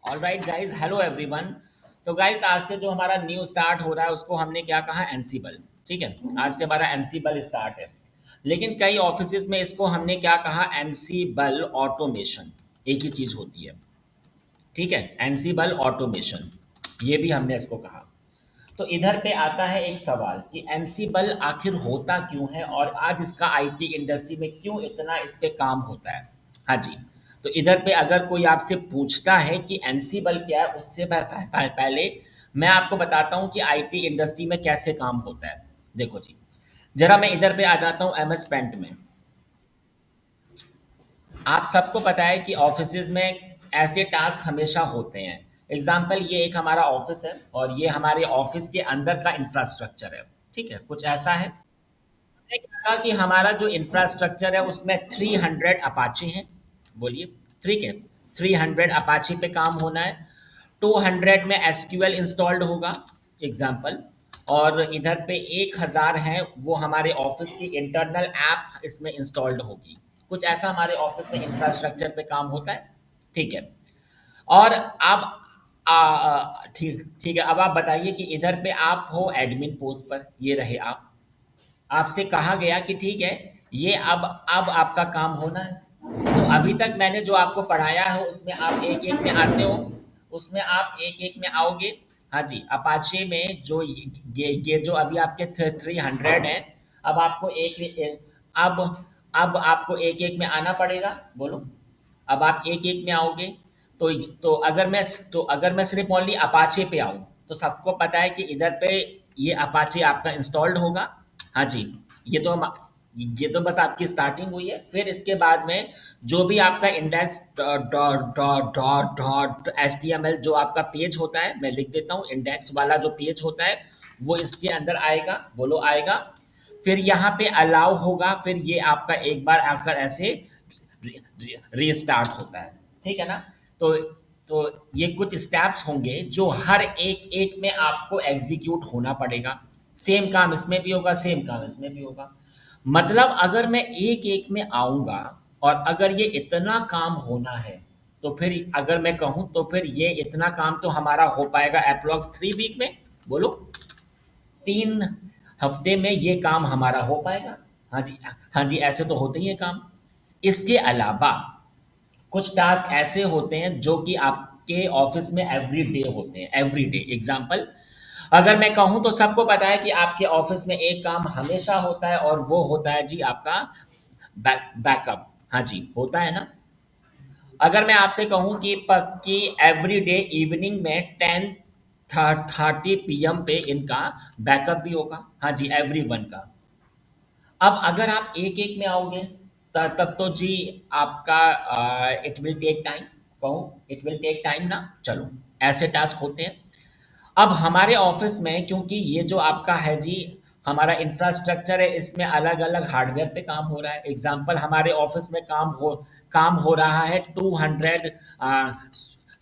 All right guys, hello everyone. तो guys आज से जो हमारा न्यू स्टार्ट हो रहा है उसको हमने क्या कहा, एनसीबल। ठीक है, आज से हमारा एनसीबल स्टार्ट है। लेकिन कई ऑफिसेज में इसको हमने क्या कहा, एनसीबल ऑटोमेशन। एक ही चीज होती है। ठीक है, एनसीबल ऑटोमेशन, ये भी हमने इसको कहा। तो इधर पे आता है एक सवाल कि एनसीबल आखिर होता क्यों है और आज इसका आईटी इंडस्ट्री में क्यों इतना इस पे काम होता है। हाँ जी। तो इधर पे अगर कोई आपसे पूछता है कि एनसीबल क्या है, उससे पहले मैं आपको बताता हूँ कि आईटी इंडस्ट्री में कैसे काम होता है। देखो जी, जरा मैं इधर पे आ जाता हूँ एमएस पेंट में। आप सबको पता है कि ऑफिसेज में ऐसे टास्क हमेशा होते हैं। एग्जाम्पल, ये एक हमारा ऑफिस है और ये हमारे ऑफिस के अंदर का इंफ्रास्ट्रक्चर है। ठीक है, कुछ ऐसा है। हमने क्या कहा कि हमारा जो इंफ्रास्ट्रक्चर है उसमें 300 अपाचे हैं। बोलिए। ठीक है, 300 अपाचे पे काम होना है। 200 में एसक्यूएल इंस्टॉल्ड होगा। एग्जाम्पल। और इधर पे 1000 है, वो हमारे ऑफिस की इंटरनल ऐप इसमें इंस्टॉल्ड होगी। कुछ ऐसा हमारे ऑफिस में इंफ्रास्ट्रक्चर पे काम होता है। ठीक है। और अब ठीक ठीक है, अब आप बताइए कि इधर पे आप हो एडमिन पोस्ट पर, ये रहे आप। आपसे कहा गया कि ठीक है, ये अब आपका काम होना है। तो अभी तक मैंने जो आपको पढ़ाया है उसमें आप एक एक में आते हो। उसमें आप एक एक में आओगे। हाँ जी, अपाचे में जो ये जो अभी आपके 300 है। अब आपको अब अब आपको एक एक में आना पड़ेगा। बोलो। अब आप एक एक में आओगे। तो तो अगर मैं सिर्फ ओनली अपाचे पे आऊँ, तो सबको पता है कि इधर पे ये अपाचे आपका इंस्टॉल्ड होगा। हाँ जी। ये तो हम ये तो बस आपकी स्टार्टिंग हुई है। फिर इसके बाद में जो भी आपका index dot dot dot dot H T M L जो आपका पेज होता है, मैं लिख देता हूँ, इंडेक्स वाला जो पेज होता है वो इसके अंदर आएगा। बोलो, आएगा। फिर यहाँ पे अलाउ होगा, फिर ये आपका एक बार आकर ऐसे रीस्टार्ट होता है। ठीक है ना। तो तो ये कुछ स्टेप्स होंगे जो हर एक एक में आपको एग्जीक्यूट होना पड़ेगा। सेम काम इसमें भी होगा, सेम काम इसमें भी होगा। मतलब अगर मैं एक एक में आऊंगा और अगर ये इतना काम होना है, तो फिर अगर मैं कहूं तो फिर ये इतना काम तो हमारा हो पाएगा अप्रोक्स 3 वीक में। बोलो। 3 हफ्ते में ये काम हमारा हो पाएगा। हाँ जी। हाँ जी, ऐसे तो होते ही है काम। इसके अलावा कुछ टास्क ऐसे होते हैं जो कि आपके ऑफिस में एवरी डे होते हैं। एवरी डे एग्जाम्पल, अगर मैं कहूं तो सबको पता है कि आपके ऑफिस में एक काम हमेशा होता है और वो होता है जी आपका बैकअप। हाँ जी, होता है ना। अगर मैं आपसे कहूं कि एवरी डे इवनिंग में 10:30 PM पे इनका बैकअप भी होगा। हाँ जी, एवरी वन का। अब अगर आप एक एक में आओगे, तब तो जी आपका इट विल टेक टाइम। कहूँ इट विल टेक टाइम ना। चलो, ऐसे टास्क होते हैं। अब हमारे ऑफिस में क्योंकि ये जो आपका है जी हमारा इंफ्रास्ट्रक्चर है, इसमें अलग अलग हार्डवेयर पे काम हो रहा है। एग्जांपल, हमारे ऑफिस में काम हो रहा है 200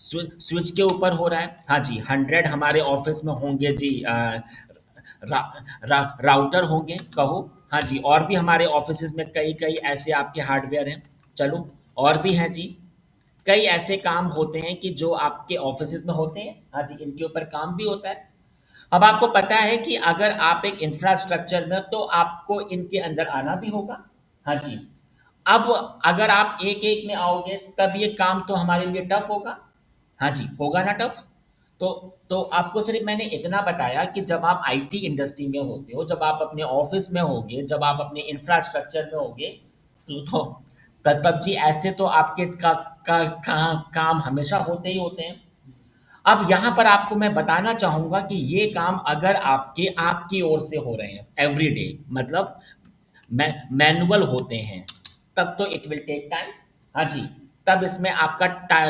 स्विच के ऊपर हो रहा है। हाँ जी, 100 हमारे ऑफिस में होंगे जी राउटर होंगे, कहो। हाँ जी, और भी हमारे ऑफिस में कई कई ऐसे आपके हार्डवेयर हैं। चलो, और भी हैं जी। कई ऐसे काम होते हैं कि जो आपके ऑफिस में होते हैं। हाँ जी, इनके ऊपर काम भी होता है। अब आपको पता है कि अगर आप एक इंफ्रास्ट्रक्चर में, तो आपको इनके अंदर आना भी होगा। हाँ जी। अब अगर आप एक एक में आओगे तब ये काम तो हमारे लिए टफ होगा। हाँ जी, होगा ना टफ। तो तो आपको सिर्फ मैंने इतना बताया कि जब आप आईटी इंडस्ट्री में होते हो, जब आप अपने ऑफिस में होगे, जब आप अपने इंफ्रास्ट्रक्चर में होगे, तब जी ऐसे तो आपके काम हमेशा होते ही होते हैं। अब यहाँ पर आपको मैं बताना चाहूँगा कि ये काम अगर आपकी ओर से हो रहे हैं एवरीडे, मतलब मैनुअल होते हैं, तब तो इट विल टेक टाइम। हाँ जी। तब इसमें आपका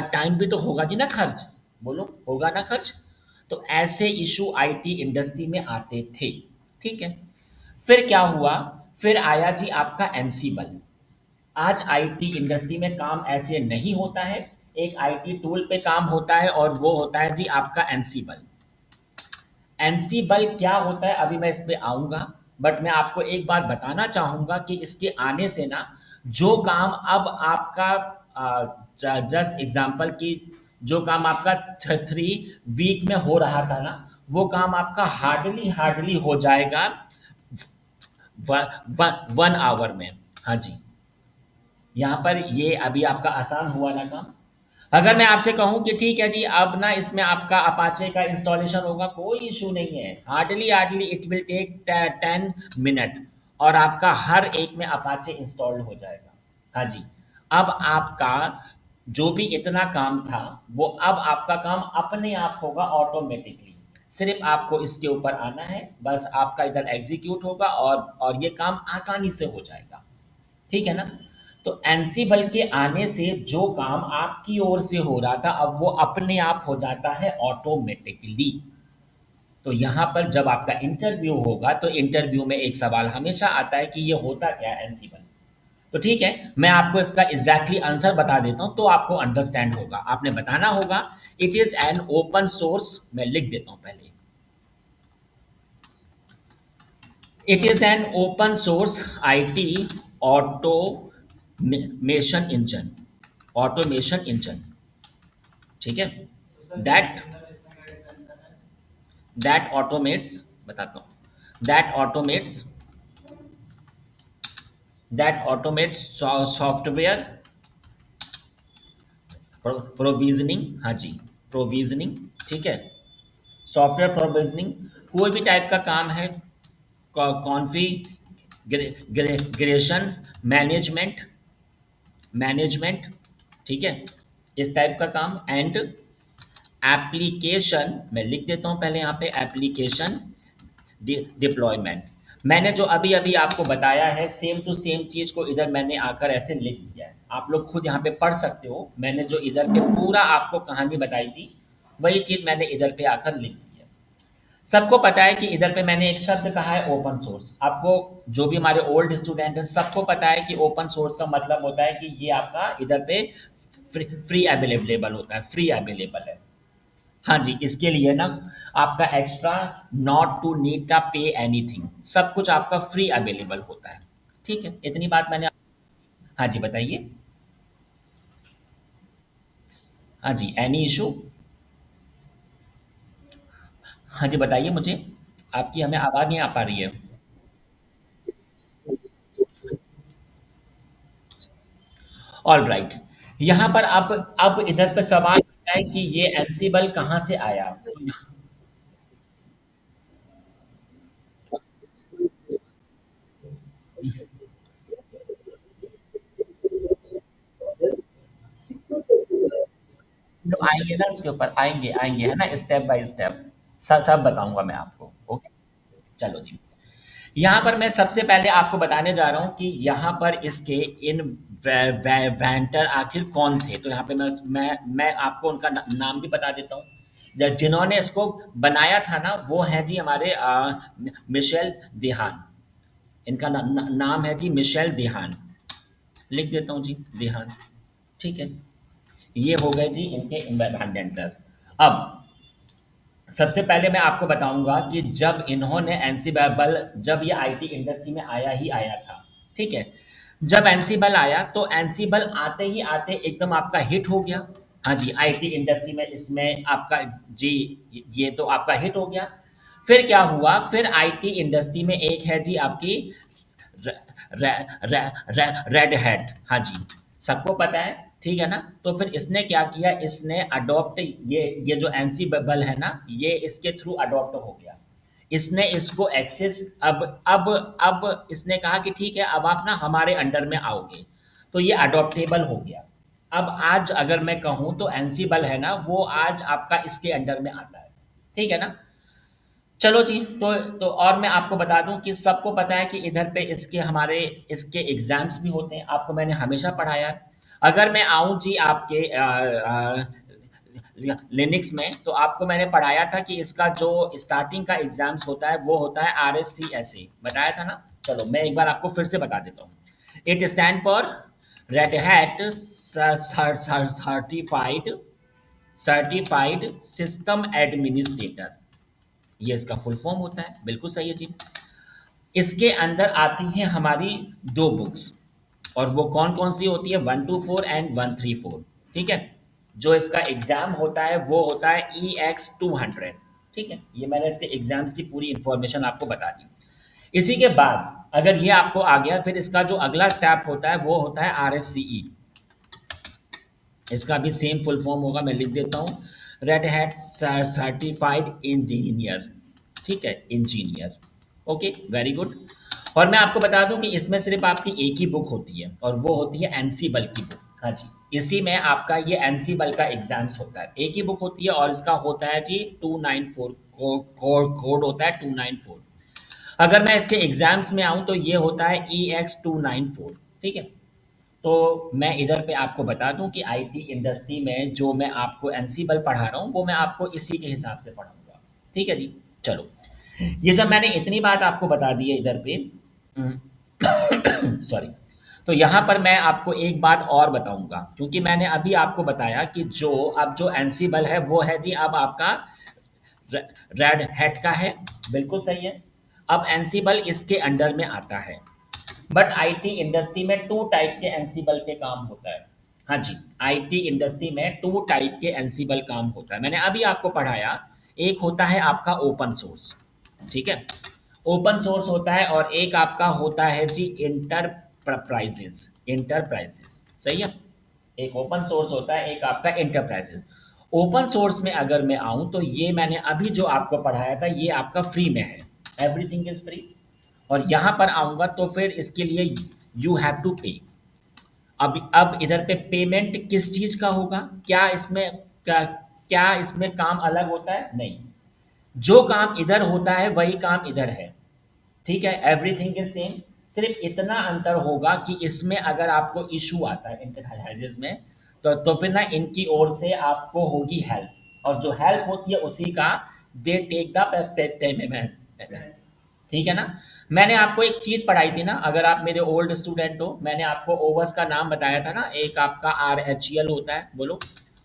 टाइम भी तो होगा कि ना खर्च। बोलो, होगा ना खर्च। तो ऐसे इशू आईटी इंडस्ट्री में आते थे। ठीक है। फिर क्या हुआ? फिर आया जी आपका एनसीबल। आज आईटी इंडस्ट्री में काम ऐसे नहीं होता है। एक आईटी टूल पे काम होता है और वो होता है जी आपका एनसीबल। एनसीबल क्या होता है अभी मैं इस पे आऊंगा। बट मैं आपको एक बात बताना चाहूंगा कि इसके आने से ना, जो काम अब आपका जस्ट एग्जांपल की जो काम आपका 3 वीक में हो रहा था ना, वो काम आपका हार्डली हार्डली हो जाएगा 1 आवर में। हाँ जी, यहाँ पर ये अभी आपका आसान हुआ ना काम। अगर मैं आपसे कहूँ कि ठीक है जी, अब ना इसमें आपका अपाचे का इंस्टॉलेशन होगा, कोई इशू नहीं है, hardly hardly it will take 10 minute और आपका हर एक में अपाचे इंस्टॉल्ड हो जाएगा। हाँ जी, अब आपका जो भी इतना काम था, वो अब आपका काम अपने आप होगा ऑटोमेटिकली। सिर्फ आपको इसके ऊपर आना है, बस आपका इधर एग्जीक्यूट होगा और ये काम आसानी से हो जाएगा। ठीक है ना? तो एनसिबल के आने से जो काम आपकी ओर से हो रहा था, अब वो अपने आप हो जाता है ऑटोमेटिकली। तो यहाँ पर जब आपका इंटरव्यू होगा, तो इंटरव्यू में एक सवाल हमेशा आता है कि ये होता क्या है एनसिबल। तो ठीक है, मैं आपको इसका एग्जैक्टली आंसर बता देता हूँ, तो आपको अंडरस्टैंड होगा। आपने बताना होगा, it is an open source. मैं लिख देता हूँ पहले, it is an open source IT automation engine. Automation engine, ठीक है। दैट दैट ऑटोमेट्स, बताता हूँ, दैट ऑटोमेट्स सॉफ्टवेयर प्रोविजनिंग। हाँ जी, प्रोविजनिंग, ठीक है। सॉफ्टवेयर प्रोविजनिंग, कोई भी टाइप का काम है, कॉन्फ़िगरेशन मैनेजमेंट, मैनेजमेंट, ठीक है, इस टाइप का काम। एंड एप्लीकेशन, मैं लिख देता हूँ पहले यहाँ पे, एप्लीकेशन डिप्लॉयमेंट। मैंने जो अभी अभी आपको बताया है, सेम टू सेम चीज़ को इधर मैंने आकर ऐसे लिख दिया है। आप लोग खुद यहाँ पे पढ़ सकते हो। मैंने जो इधर पे पूरा आपको कहानी बताई थी, वही चीज़ मैंने इधर पे आकर लिख दी है। सबको पता है कि इधर पे मैंने एक शब्द कहा है ओपन सोर्स। आपको, जो भी हमारे ओल्ड स्टूडेंट हैं, सबको पता है कि ओपन सोर्स का मतलब होता है कि ये आपका इधर पे फ्री अवेलेबल होता है, फ्री अवेलेबल है। हाँ जी, इसके लिए ना आपका एक्स्ट्रा नॉट टू नीड का पे एनीथिंग, सब कुछ आपका फ्री अवेलेबल होता है। ठीक है, इतनी बात मैंने। हाँ जी, बताइए। हाँ जी, एनी इशू। हाँ जी, बताइए मुझे। आपकी हमें आवाज़ नहीं आ पा रही है। ऑल राइट, यहाँ पर अब इधर पे सवाल आता है कि ये एनसिबल कहाँ से आया। तो आएंगे ना, इसके ऊपर आएंगे आएंगे, है ना, स्टेप बाय स्टेप सब सब बताऊंगा मैं आपको। ओके, चलो जी। यहाँ पर मैं सबसे पहले आपको बताने जा रहा हूँ कि यहाँ पर इसके इन वेंटर आखिर कौन थे। तो यहाँ पे मैं आपको उनका नाम भी बता देता हूँ। जिन्होंने इसको बनाया था ना, वो है जी हमारे मिशेल देहान। इनका नाम है जी मिशेल देहान। लिख देता हूँ जी, देहान। ठीक है, ये हो गए जी इनके इन्वेंटर। अब सबसे पहले मैं आपको बताऊंगा कि जब इन्होंने एनसीबल, जब ये आईटी इंडस्ट्री में आया ही आया था, ठीक है। जब एनसीबल आया, तो एनसीबल आते ही आते एकदम आपका हिट हो गया। हाँ जी, आईटी इंडस्ट्री में इसमें आपका, जी, ये तो आपका हिट हो गया। फिर क्या हुआ, फिर आईटी इंडस्ट्री में एक है जी आपकी रेड हैट। हाँ जी, सबको पता है, ठीक है ना। तो फिर इसने क्या किया, इसने अडॉप्ट, ये जो एनसी बबल है ना, ये इसके थ्रू अडॉप्ट हो गया। इसने इसको एक्सेस, अब इसने कहा कि ठीक है, अब आप ना हमारे अंडर में आओगे, तो ये अडॉप्टेबल हो गया। अब आज अगर मैं कहूँ तो एनसीबल है ना, वो आज आपका इसके अंडर में आता है। ठीक है ना। चलो जी, तो और मैं आपको बता दूं कि सबको पता है कि इधर पे इसके हमारे इसके एग्जाम्स भी होते हैं, आपको मैंने हमेशा पढ़ाया है। अगर मैं आऊं जी आपके लिनक्स में, तो आपको मैंने पढ़ाया था कि इसका जो स्टार्टिंग का एग्जाम्स होता है, वो होता है RSCSA, बताया था ना। चलो मैं एक बार आपको फिर से बता देता हूँ। It stand for red hat certified certified system administrator, ये इसका फुल फॉर्म होता है। बिल्कुल सही है जी। इसके अंदर आती हैं हमारी दो बुक्स, और वो कौन कौन सी होती है, 124 एंड 134। ठीक है, जो इसका एग्जाम होता है वो होता है EX 200। ठीक है, ये मैंने इसके एग्जाम्स की पूरी इंफॉर्मेशन आपको बता दी। इसी के बाद अगर ये आपको आ गया, फिर इसका जो अगला स्टेप होता है वो होता है RSCE। इसका भी सेम फुल फॉर्म होगा, मैं लिख देता हूँ, रेड हैट सर्टिफाइड इंजीनियर। ठीक है, इंजीनियर। Okay, very good. और मैं आपको बता दूं कि इसमें सिर्फ आपकी एक ही बुक होती है और वो होती है एनसी बल की बुक। हाँ जी, इसी में आपका ये एनसी बल का एग्जाम्स होता है, एक ही बुक होती है और इसका होता है जी 294 कोड होता है 294। अगर मैं इसके एग्जाम्स में आऊं तो ये होता है EX 294। ठीक है, तो मैं इधर पे आपको बता दूं कि आईटी इंडस्ट्री में जो मैं आपको एनसीबल पढ़ा रहा हूं वो मैं आपको इसी के हिसाब से पढ़ाऊंगा। ठीक है जी, चलो, ये जब मैंने इतनी बात आपको बता दी है इधर पे, सॉरी, तो यहाँ पर मैं आपको एक बात और बताऊंगा, क्योंकि मैंने अभी आपको बताया कि जो अब जो एनसीबल है वो है जी अब आपका रेड हैट का है। बिल्कुल सही है। अब एनसीबल इसके अंडर में आता है, बट आईटी इंडस्ट्री में टू टाइप के एनसीबल पे काम होता है। हाँ जी, आईटी इंडस्ट्री में टू टाइप के एनसीबल काम होता है, मैंने अभी आपको पढ़ाया। एक होता है आपका ओपन सोर्स। ठीक है, ओपन सोर्स होता है, और एक आपका होता है जी इंटरप्राइजेस। इंटरप्राइजेस सही है, एक ओपन सोर्स होता है, एक आपका इंटरप्राइजेस। ओपन सोर्स में अगर मैं आऊं तो ये मैंने अभी जो आपको पढ़ाया था ये आपका फ्री में है, एवरीथिंग इज फ्री। और यहाँ पर आऊँगा तो फिर इसके लिए यू हैव टू पे। अब इधर पे पेमेंट किस चीज़ का होगा? क्या इसमें काम अलग होता है? नहीं, जो काम इधर होता है वही काम इधर है। ठीक है, एवरीथिंग इज सेम। सिर्फ इतना अंतर होगा कि इसमें अगर आपको इशू आता है इंटरप्राइजेस में, तो फिर ना इनकी ओर से आपको होगी हेल्प, और जो हेल्प होती है उसी का दे टेक द पेमेंट। ठीक है ना। मैंने आपको एक चीज पढ़ाई थी ना, अगर आप मेरे ओल्ड स्टूडेंट हो, मैंने आपको ओवर्स का नाम बताया था ना, एक आपका RHEL होता है, बोलो,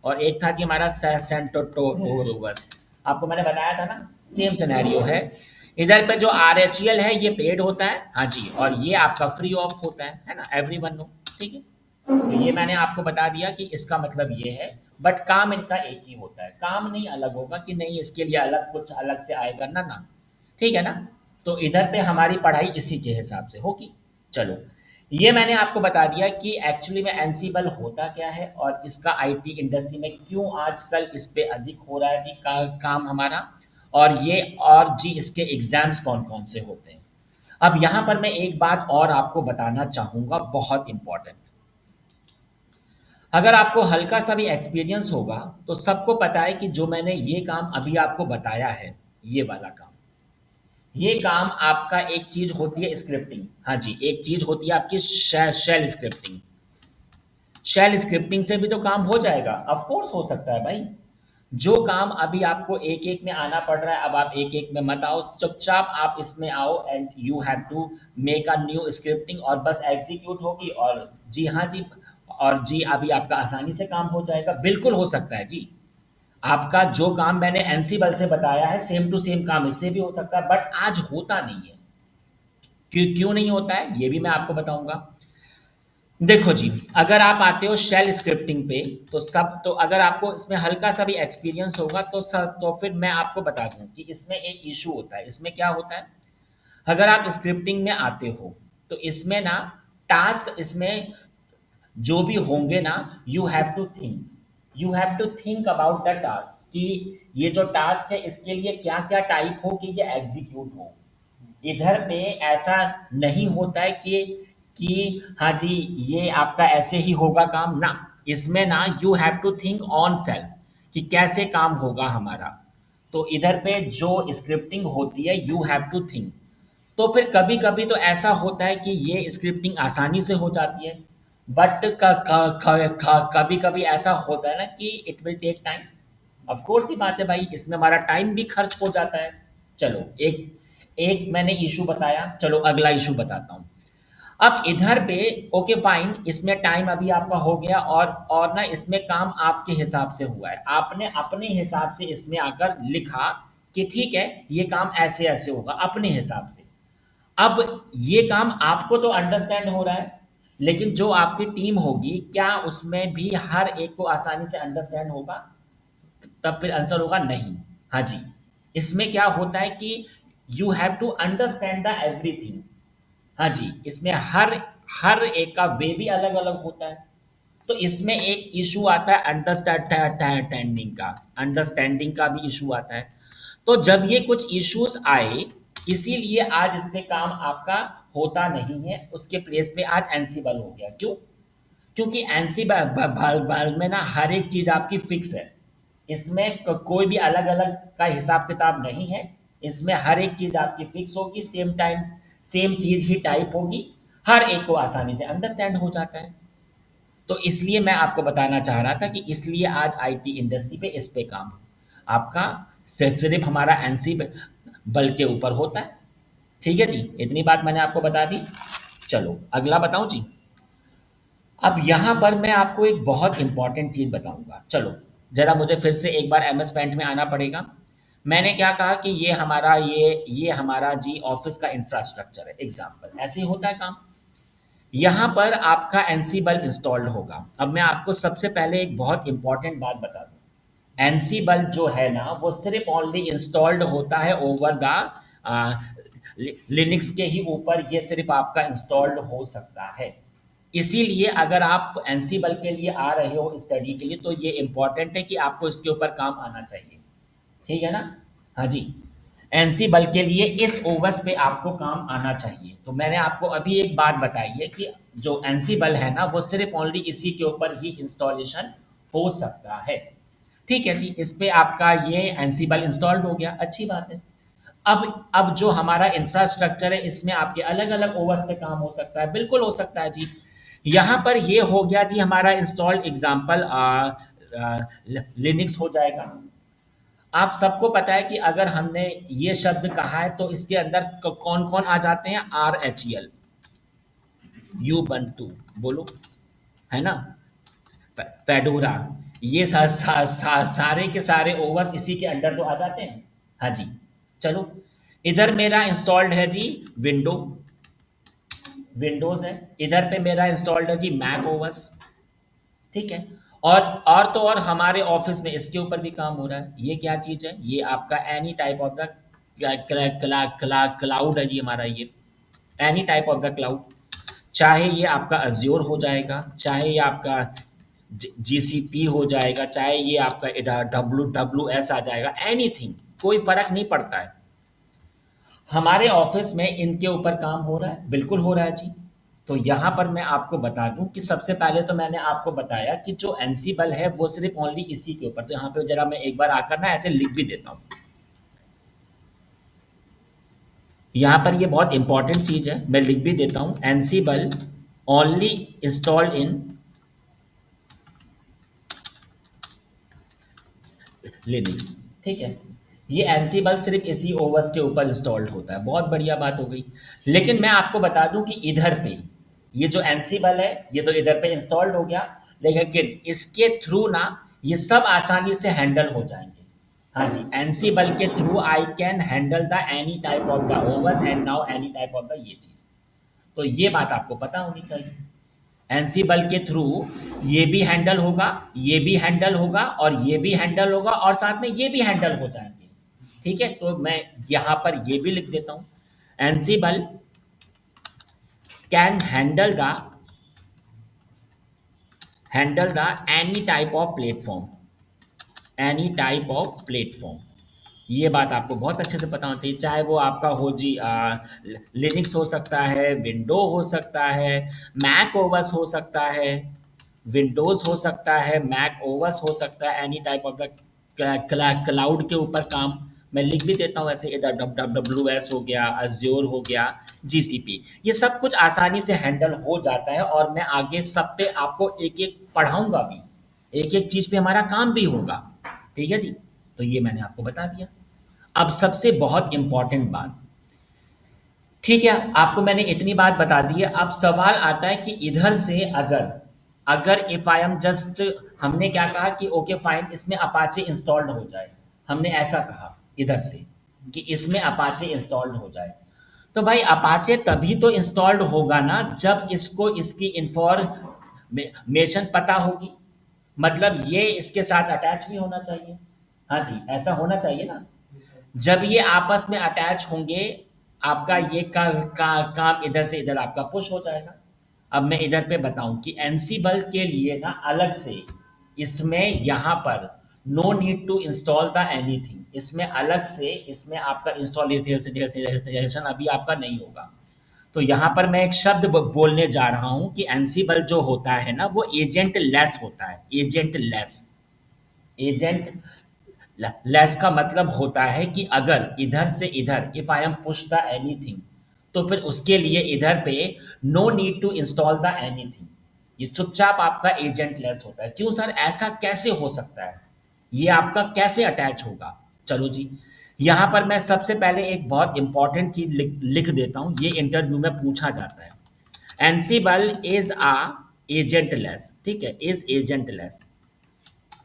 और एक था कि हमारा सेंटोटोरोवस। आपको मैंने बताया था ना, सेम सिनेरियो है। इधर पे जो RHEL है ये पेड होता है, हाँ जी, और ये आपका फ्री ऑफ होता है ना, एवरी वन नो। ठीक है, तो ये मैंने आपको बता दिया कि इसका मतलब ये है, बट काम इनका एक ही होता है, काम नहीं अलग होगा कि नहीं इसके लिए अलग कुछ अलग से आएगा ना ना। ठीक है ना। तो इधर पे हमारी पढ़ाई इसी के हिसाब से होगी। चलो, ये मैंने आपको बता दिया कि एक्चुअली में एनसीबल होता क्या है और इसका आईटी इंडस्ट्री में क्यों आजकल इस पे अधिक हो रहा है जी काम हमारा, और ये और जी इसके एग्जाम्स कौन कौन से होते हैं। अब यहाँ पर मैं एक बात और आपको बताना चाहूँगा, बहुत इंपॉर्टेंट। अगर आपको हल्का सा भी एक्सपीरियंस होगा तो सबको पता है कि जो मैंने ये काम अभी आपको बताया है, ये वाला काम, ये काम आपका एक चीज होती है स्क्रिप्टिंग। हाँ जी, एक चीज होती है आपकी शेल स्क्रिप्टिंग। शेल स्क्रिप्टिंग से भी तो काम हो जाएगा, ऑफ कोर्स हो सकता है भाई। जो काम अभी आपको एक एक में आना पड़ रहा है, अब आप एक एक में मत आओ, चुपचाप आप इसमें आओ and you have to make a new scripting, और बस एग्जीक्यूट होगी, और जी हाँ जी, और जी अभी आपका आसानी से काम हो जाएगा। बिल्कुल हो सकता है जी, आपका जो काम मैंने एनसीबल से बताया है सेम टू सेम काम इससे भी हो सकता है, बट आज होता नहीं है। क्यों क्यों नहीं होता है ये भी मैं आपको बताऊंगा। देखो जी, अगर आप आते हो शेल स्क्रिप्टिंग पे, तो अगर आपको इसमें हल्का सा भी एक्सपीरियंस होगा तो फिर मैं आपको बता दूं कि इसमें एक इशू होता है। इसमें क्या होता है, अगर आप स्क्रिप्टिंग में आते हो तो इसमें ना टास्क, इसमें जो भी होंगे ना, you have to think about the task, कि ये जो टास्क है इसके लिए क्या क्या टाइप हो कि ये एग्जीक्यूट हो। इधर पे ऐसा नहीं होता है कि हाँ जी ये आपका ऐसे ही होगा काम ना। इसमें ना you have to think on self कि कैसे काम होगा हमारा। तो इधर पे जो स्क्रिप्टिंग होती है यू हैव टू थिंक। तो फिर कभी कभी तो ऐसा होता है कि ये स्क्रिप्टिंग आसानी से हो जाती है, बट कभी कभी ऐसा होता है ना कि it will take time. Of course ही बात है भाई, इसमें हमारा टाइम भी खर्च हो जाता है। चलो, एक एक मैंने इशू बताया, चलो अगला इशू बताता हूँ। अब इधर पे ओके फाइन, इसमें टाइम अभी आपका हो गया, और ना इसमें काम आपके हिसाब से हुआ है, आपने अपने हिसाब से इसमें आकर लिखा कि ठीक है ये काम ऐसे ऐसे होगा अपने हिसाब से। अब ये काम आपको तो अंडरस्टैंड हो रहा है, लेकिन जो आपकी टीम होगी, क्या उसमें भी हर एक को आसानी से अंडरस्टैंड होगा? तब फिर आंसर होगा नहीं। हाँ जी, इसमें क्या होता है कि you have to understand the everything. हाँ जी, इसमें हर हर एक का वे भी अलग अलग होता है। तो इसमें एक इशू आता है अंडरस्टैंडिंग का भी इशू आता है। तो जब ये कुछ इश्यूज आए, इसीलिए आज इस पे काम आपका होता नहीं है, उसके प्लेस पे आज एनसीबल हो गया। क्यों? क्योंकि एनसीबल में ना हर एक चीज आपकी फिक्स है। इसमें कोई भी अलग अलग का हिसाब किताब नहीं है। इसमें हर एक चीज आपकी फिक्स होगी, सेम टाइम सेम चीज ही टाइप होगी, हर एक को आसानी से अंडरस्टैंड हो जाता है। तो इसलिए मैं आपको बताना चाह रहा था कि इसलिए आज आईटी इंडस्ट्री पे इस पे काम आपका सिर्फ हमारा एनसी बल के ऊपर होता है। ठीक है जी, इतनी बात मैंने आपको बता दी। चलो अगला बताऊं जी। अब यहाँ पर मैं आपको एक बहुत इंपॉर्टेंट चीज़ बताऊंगा। चलो जरा मुझे फिर से एक बार एमएस पेंट में आना पड़ेगा। मैंने क्या कहा कि ये हमारा जी ऑफिस का इंफ्रास्ट्रक्चर है, एग्जाम्पल ऐसे ही होता है काम। यहाँ पर आपका एनसीबल इंस्टॉल्ड होगा। अब मैं आपको सबसे पहले एक बहुत इंपॉर्टेंट बात बता दूं। एनसीबल जो है ना, वो सिर्फ ओनली इंस्टॉल्ड होता है ओवर द लिनक्स के ही ऊपर, ये सिर्फ आपका इंस्टॉल्ड हो सकता है। इसीलिए अगर आप एनसीबल के लिए आ रहे हो स्टडी के लिए, तो ये इंपॉर्टेंट है कि आपको इसके ऊपर काम आना चाहिए। ठीक है ना? हाँ जी, एनसी बल के लिए इस ओवस पे आपको काम आना चाहिए। तो मैंने आपको अभी एक बात बताई है कि जो एनसी बल है ना, वो सिर्फ ओनली इसी के ऊपर ही इंस्टॉलेशन हो सकता है। ठीक है जी, इस पे आपका ये एनसी बल इंस्टॉल्ड हो गया, अच्छी बात है। अब जो हमारा इंफ्रास्ट्रक्चर है, इसमें आपके अलग अलग ओवस पे काम हो सकता है, बिल्कुल हो सकता है जी। यहाँ पर ये हो गया जी हमारा इंस्टॉल्ड, एग्जाम्पल लिनक्स हो जाएगा। आप सबको पता है कि अगर हमने ये शब्द कहा है तो इसके अंदर कौन कौन आ जाते हैं? RHEL, Ubuntu, बोलो, है ना, फेडोरा, ये सारे के सारे ओवस इसी के अंडर तो आ जाते हैं। हाँ जी। चलो, इधर मेरा इंस्टॉल्ड है जी विंडो, विंडोज है। इधर पे मेरा इंस्टॉल्ड है जी मैक ओवस। ठीक है। और तो और हमारे ऑफिस में इसके ऊपर भी काम हो रहा है। ये क्या चीज़ है? ये आपका any type of the cloud है जी हमारा, ये any type of the cloud. चाहे ये आपका अज्योर हो जाएगा, चाहे ये आपका जीसीपी हो जाएगा, चाहे ये आपका WWS आ जाएगा, एनीथिंग, कोई फर्क नहीं पड़ता है। हमारे ऑफिस में इनके ऊपर काम हो रहा है, बिल्कुल हो रहा है जी। तो यहाँ पर मैं आपको बता दूं कि सबसे पहले तो मैंने आपको बताया कि जो एनसीबल है वो सिर्फ ओनली इसी के ऊपर। तो यहाँ पे जरा मैं एक बार आकर ना ऐसे लिख भी देता हूँ। यहाँ पर ये बहुत इंपॉर्टेंट चीज है, मैं लिख भी देता हूँ, Ansible only installed in Linux. ठीक है, ये एनसीबल सिर्फ इसी ओवस के ऊपर इंस्टॉल्ड होता है। बहुत बढ़िया बात हो गई। लेकिन मैं आपको बता दूं कि इधर पे ये जो एनसीबल है, ये तो इधर पे इंस्टॉल्ड हो गया, लेकिन इसके थ्रू ना ये सब आसानी से हैंडल हो जाएंगे। हाँ जी, एनसीबल के through I can handle the any type of the Owens and now any type of the ये चीज। तो ये बात आपको पता होनी चाहिए। एनसीबल के थ्रू ये भी हैंडल होगा, ये भी हैंडल होगा, और ये भी हैंडल होगा, और साथ में ये भी हैंडल हो जाएंगे। ठीक है, तो मैं यहाँ पर ये भी लिख देता हूँ, Ansible can handle the any type of platform, any type of platform. ये बात आपको बहुत अच्छे से पता होना चाहिए। चाहे वो आपका हो जी लिनक्स हो सकता है, विंडो हो सकता है, मैक ओवस हो सकता है, विंडोज हो सकता है, मैक ओवस हो सकता है, any type of the cloud के ऊपर काम। मैं लिख भी देता हूँ ऐसे, WWS हो गया, अज्योर हो गया, जीसीपी, ये सब कुछ आसानी से हैंडल हो जाता है। और मैं आगे सब पे आपको एक एक पढ़ाऊंगा भी, एक एक चीज पे हमारा काम भी होगा। ठीक है जी, तो ये मैंने आपको बता दिया। अब सबसे बहुत इंपॉर्टेंट बात, ठीक है, आपको मैंने इतनी बात बता दी है। अब सवाल आता है कि इधर से अगर अगर इफ आई एम जस्ट, हमने क्या कहा कि ओके फाइन इसमें अपाचे इंस्टॉल्ड हो जाए, हमने ऐसा कहा इधर से कि इसमें अपाचे इंस्टॉल्ड हो जाए। तो भाई अपाचे तभी तो इंस्टॉल्ड होगा ना जब इसको इसकी इंफॉर्मेशन पता होगी। मतलब ये इसके साथ अटैच भी होना चाहिए। हाँ जी, ऐसा होना चाहिए ना। जब ये आपस में अटैच होंगे, आपका ये काम इधर से इधर आपका पुश हो जाएगा। अब मैं इधर पे बताऊं कि एनसीबल के लिए ना अलग से इसमें यहाँ पर no need to install the anything, इसमें अलग से इसमें आपका इंस्टॉलेशन अभी आपका नहीं होगा। तो यहाँ पर मैं एक शब्द बोलने जा रहा हूँ कि एनसीबल जो होता है ना वो एजेंट लेस होता है। एजेंट लेस, एजेंट लेस का मतलब होता है कि अगर इधर से इधर if I am push the anything, तो फिर उसके लिए इधर पे no need to install the anything, ये चुपचाप आपका एजेंट लेस होता है। क्यों सर, ऐसा कैसे हो सकता है, ये आपका कैसे अटैच होगा? चलो जी, यहाँ पर मैं सबसे पहले एक बहुत इंपॉर्टेंट चीज लिख देता हूँ, ये इंटरव्यू में पूछा जाता है। एनसीबल इज आ एजेंटलेस, ठीक है, इज एजेंटलेस।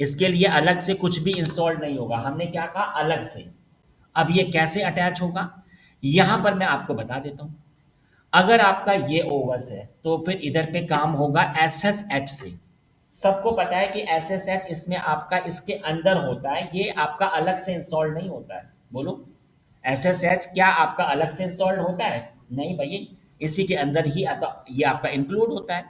इसके लिए अलग से कुछ भी इंस्टॉल नहीं होगा, हमने क्या कहा, अलग से। अब ये कैसे अटैच होगा, यहां पर मैं आपको बता देता हूं। अगर आपका ये ओवस है तो फिर इधर पे काम होगा एसएसएच से। सबको पता है कि एसएसएच इसमें आपका इसके अंदर होता है, ये आपका अलग से इंस्टॉल नहीं होता है। बोलो, एसएसएच क्या आपका अलग से इंस्टॉल्ड होता है? नहीं भैया, इसी के अंदर ही ये आपका इंक्लूड होता है।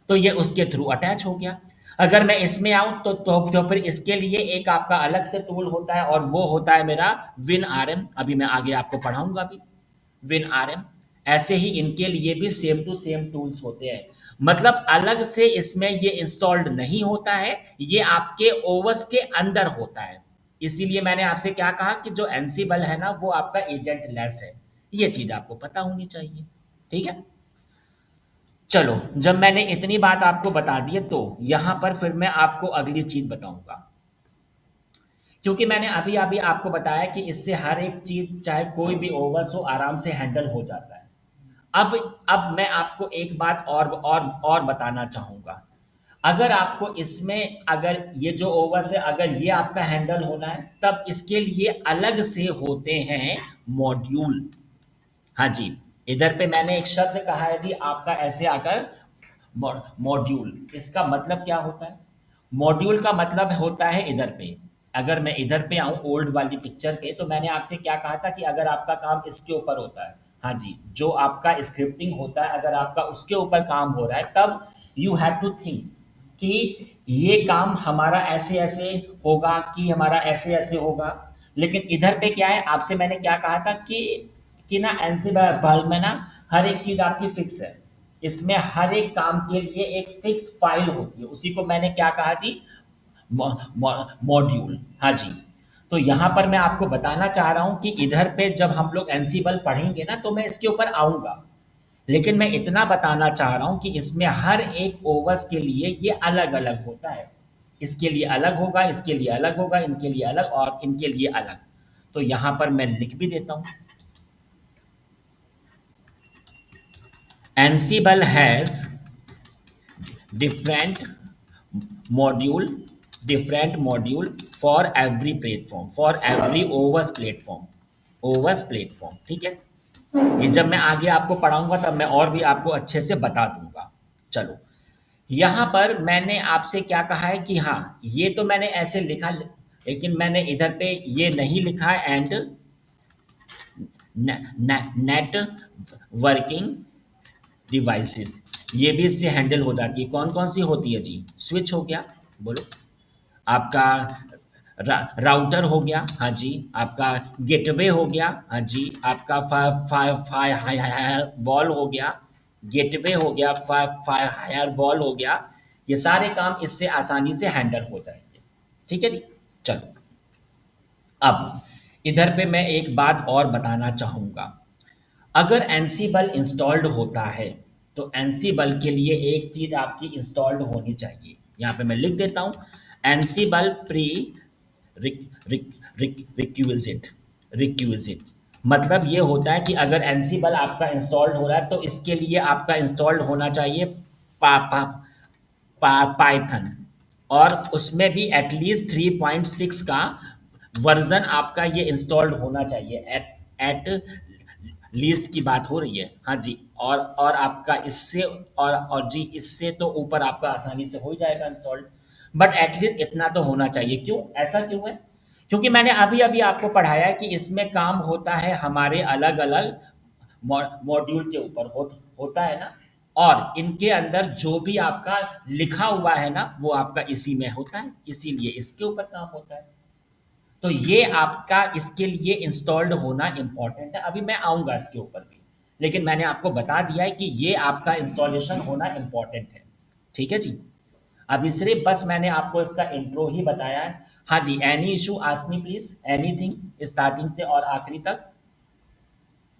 तो ये उसके थ्रू अटैच हो गया। अगर मैं इसमें आऊं तो फिर इसके लिए एक आपका अलग से टूल होता है और वो होता है मेरा विन आरएम। अभी मैं आगे आपको पढ़ाऊंगा भी विन आरएम। ऐसे ही इनके लिए भी सेम टू सेम टूल्स होते हैं। मतलब अलग से इसमें ये इंस्टॉल्ड नहीं होता है, ये आपके ओवस के अंदर होता है। इसीलिए मैंने आपसे क्या कहा कि जो एनसीबल है ना वो आपका एजेंट लेस है। ये चीज आपको पता होनी चाहिए, ठीक है। चलो, जब मैंने इतनी बात आपको बता दी है तो यहां पर फिर मैं आपको अगली चीज बताऊंगा। क्योंकि मैंने अभी अभी आपको बताया कि इससे हर एक चीज चाहे कोई भी ओवरस हो आराम से हैंडल हो जाता है। अब अब मैं आपको एक बात और बताना चाहूंगा। अगर आपको इसमें अगर ये जो ओवरस है अगर ये आपका हैंडल होना है तब इसके लिए अलग से होते हैं मॉड्यूल। हाँ जी, इधर पे मैंने एक शब्द कहा है जी आपका ऐसे आकर मॉड्यूल। इसका मतलब क्या होता है? मॉड्यूल का मतलब होता है इधर पे। अगर मैं इधर पे आऊं ओल्ड वाली पिक्चर पे तो मैंने आपसे क्या कहा था कि अगर आपका काम इसके ऊपर होता है, हाँ जी, जो आपका स्क्रिप्टिंग होता है अगर आपका उसके ऊपर काम हो रहा है तब यू हैव टू थिंक कि ये काम हमारा ऐसे ऐसे होगा कि हमारा ऐसे ऐसे होगा। लेकिन इधर पे क्या है, आपसे मैंने क्या कहा था कि ना एनसीबल में ना हर एक चीज आपकी फिक्स है। इसमें हर एक काम के लिए एक फिक्स फाइल होती है, उसी को मैंने क्या कहा जी, मॉड्यूल। हाँ जी, तो यहाँ पर मैं आपको बताना चाह रहा हूँ कि इधर पे जब हम लोग एनसीबल पढ़ेंगे ना तो मैं इसके ऊपर आऊंगा। लेकिन मैं इतना बताना चाह रहा हूँ कि इसमें हर एक ओवर्स के लिए ये अलग अलग होता है। इसके लिए अलग होगा, इसके लिए अलग होगा, इनके लिए अलग और इनके लिए अलग। तो यहाँ पर मैं लिख भी देता हूँ, Ansible has different module, different module for every platform, for every OWASP platform, OWASP platform, ठीक है। ये जब मैं आगे आपको पढ़ाऊंगा तब मैं और भी आपको अच्छे से बता दूंगा। चलो, यहाँ पर मैंने आपसे क्या कहा है कि हाँ ये तो मैंने ऐसे लिखा, लेकिन मैंने इधर पे ये नहीं लिखा एंड नेट वर्किंग डिवाइसेस, ये भी इससे हैंडल हो जाती है। कौन कौन सी होती है जी? स्विच हो गया, बोलो, आपका राउटर हो गया, हाँ जी, आपका गेटवे हो गया, हाँ जी, आपका फायर वॉल हो गया, गेटवे हो गया, फायर वॉल हो गया। ये सारे काम इससे आसानी से हैंडल हो जाएंगे, ठीक है जी। चलो, अब इधर पे मैं एक बात और बताना चाहूँगा। अगर एनसीबल इंस्टॉल्ड होता है तो एनसीबल के लिए एक चीज आपकी इंस्टॉल्ड होनी चाहिए। यहाँ पे मैं लिख देता हूँ, एनसीबल प्री रिक्विजिट। रिक्विजिट मतलब ये होता है कि अगर एनसीबल आपका इंस्टॉल्ड हो रहा है तो इसके लिए आपका इंस्टॉल्ड होना चाहिए पाइथन, और उसमें भी एटलीस्ट 3.6 का वर्जन आपका ये इंस्टॉल्ड होना चाहिए एट लीस्ट की बात हो रही है, हाँ जी। और आपका इससे और जी इससे तो ऊपर आपका आसानी से हो जाएगा इंस्टॉल्ड, बट एटलीस्ट इतना तो होना चाहिए। क्यों ऐसा क्यों है? क्योंकि मैंने अभी अभी आपको पढ़ाया है कि इसमें काम होता है हमारे अलग अलग मॉड्यूल के ऊपर होता है ना, और इनके अंदर जो भी आपका लिखा हुआ है ना वो आपका इसी में होता है, इसीलिए इसके ऊपर काम होता है। तो ये आपका इसके लिए इंस्टॉल्ड होना इंपॉर्टेंट है। अभी मैं आऊंगा इसके ऊपर भी, लेकिन मैंने आपको बता दिया है कि ये आपका इंस्टॉलेशन होना इंपॉर्टेंट है। ठीक है जी। अभी सिर्फ बस मैंने आपको इसका इंट्रो ही बताया है। हाँ जी, any issue ask me please, anything starting से और आखिरी तक।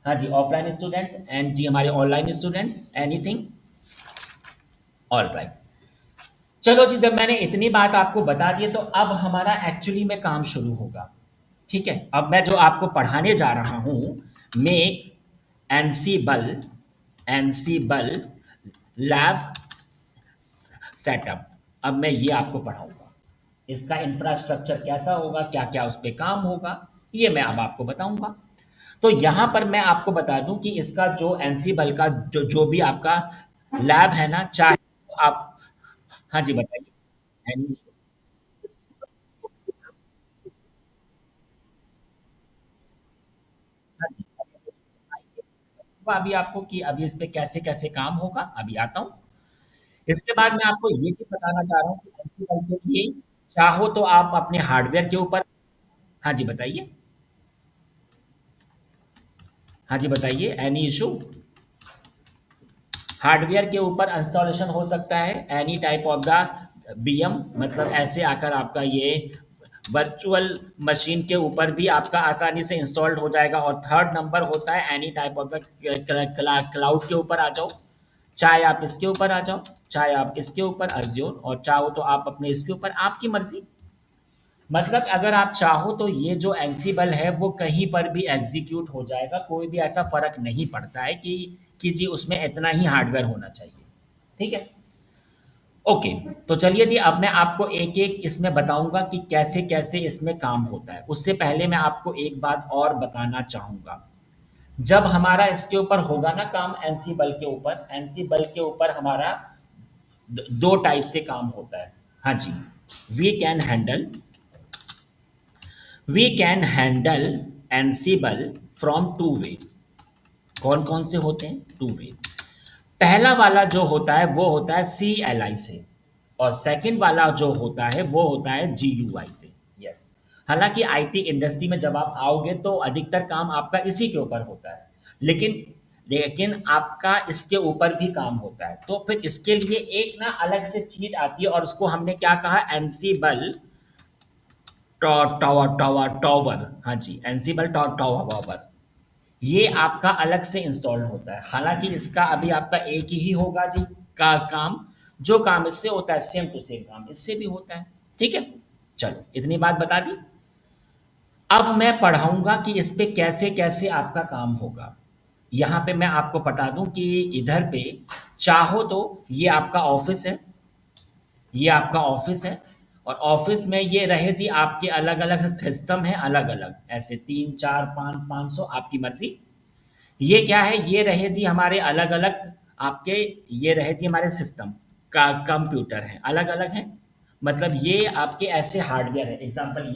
हाँ जी, ऑफलाइन स्टूडेंट्स एंड जी हमारे online students, anything. All right. चलो जी, जब मैंने इतनी बात आपको बता दी है, तो अब हमारा एक्चुअली में काम शुरू होगा। ठीक है, अब मैं जो आपको पढ़ाने जा रहा हूं, make Ansible Ansible lab setup, अब मैं ये आपको पढ़ाऊंगा। इसका इंफ्रास्ट्रक्चर कैसा होगा, क्या क्या उस पर काम होगा, ये मैं अब आपको बताऊंगा। तो यहाँ पर मैं आपको बता दूं कि इसका जो एनसीबल का जो भी आपका लैब है ना, चाहे आप, हाँ जी बताइए। एनी, हाँ जी, अभी आपको कि अभी इस पे कैसे कैसे काम होगा, अभी आता हूँ। इसके बाद मैं आपको ये भी बताना चाह रहा हूँ कि एनसीबल के लिए चाहो तो आप अपने हार्डवेयर के ऊपर, हाँ जी बताइए, हाँ जी बताइए, एनी इशू? हार्डवेयर के ऊपर इंस्टॉलेशन हो सकता है any type of the BM, मतलब ऐसे आकर आपका ये वर्चुअल मशीन के ऊपर भी आपका आसानी से इंस्टॉल्ड हो जाएगा। और थर्ड नंबर होता है any type of the cloud के ऊपर आ जाओ, चाहे आप इसके ऊपर आ जाओ, चाहे आप इसके ऊपर अज्योर, और चाहो तो आप अपने इसके ऊपर, आपकी मर्जी। मतलब अगर आप चाहो तो ये जो एंसिबल है वो कहीं पर भी एग्जीक्यूट हो जाएगा, कोई भी ऐसा फर्क नहीं पड़ता है कि जी उसमें इतना ही हार्डवेयर होना चाहिए। ठीक है, ओके। तो चलिए जी, अब मैं आपको एक एक इसमें बताऊंगा कि कैसे कैसे इसमें काम होता है। उससे पहले मैं आपको एक बात और बताना चाहूंगा। जब हमारा इसके ऊपर होगा ना काम, एनसीबल के ऊपर, एनसीबल के ऊपर हमारा दो टाइप से काम होता है। हाँ जी, we can handle we can handle Ansible from two way. कौन कौन से होते हैं? Two way. पहला वाला जो होता है वो होता है सी एल आई से, और सेकंड वाला जो होता है वो होता है जी यू आई से। यस, हालांकि आईटी इंडस्ट्री में जब आप आओगे तो अधिकतर काम आपका इसी के ऊपर होता है, लेकिन लेकिन आपका इसके ऊपर भी काम होता है। तो फिर इसके लिए एक ना अलग से चीज आती है, और उसको हमने क्या कहा? एनसीबल टावर टावर टावर, हाँ जी, एनसीबल टावर। ये आपका अलग से इंस्टॉल होता है। हालांकि इसका अभी आपका एक ही होगा जी का काम, जो काम इससे होता है सेम टू सेम काम इससे भी होता है। ठीक है, चलो इतनी बात बता दी। अब मैं पढ़ाऊंगा कि इस पे कैसे कैसे आपका काम होगा। यहाँ पे मैं आपको बता दूं कि इधर पे चाहो तो ये आपका ऑफिस है, ये आपका ऑफिस है, और ऑफिस में ये रहे जी आपके अलग अलग सिस्टम है, अलग अलग ऐसे तीन चार पाँच 500, आपकी मर्जी। ये क्या है? ये रहे जी हमारे अलग अलग आपके, ये रहे जी हमारे सिस्टम का कंप्यूटर हैं, अलग अलग हैं। मतलब ये आपके ऐसे हार्डवेयर है। एग्जांपल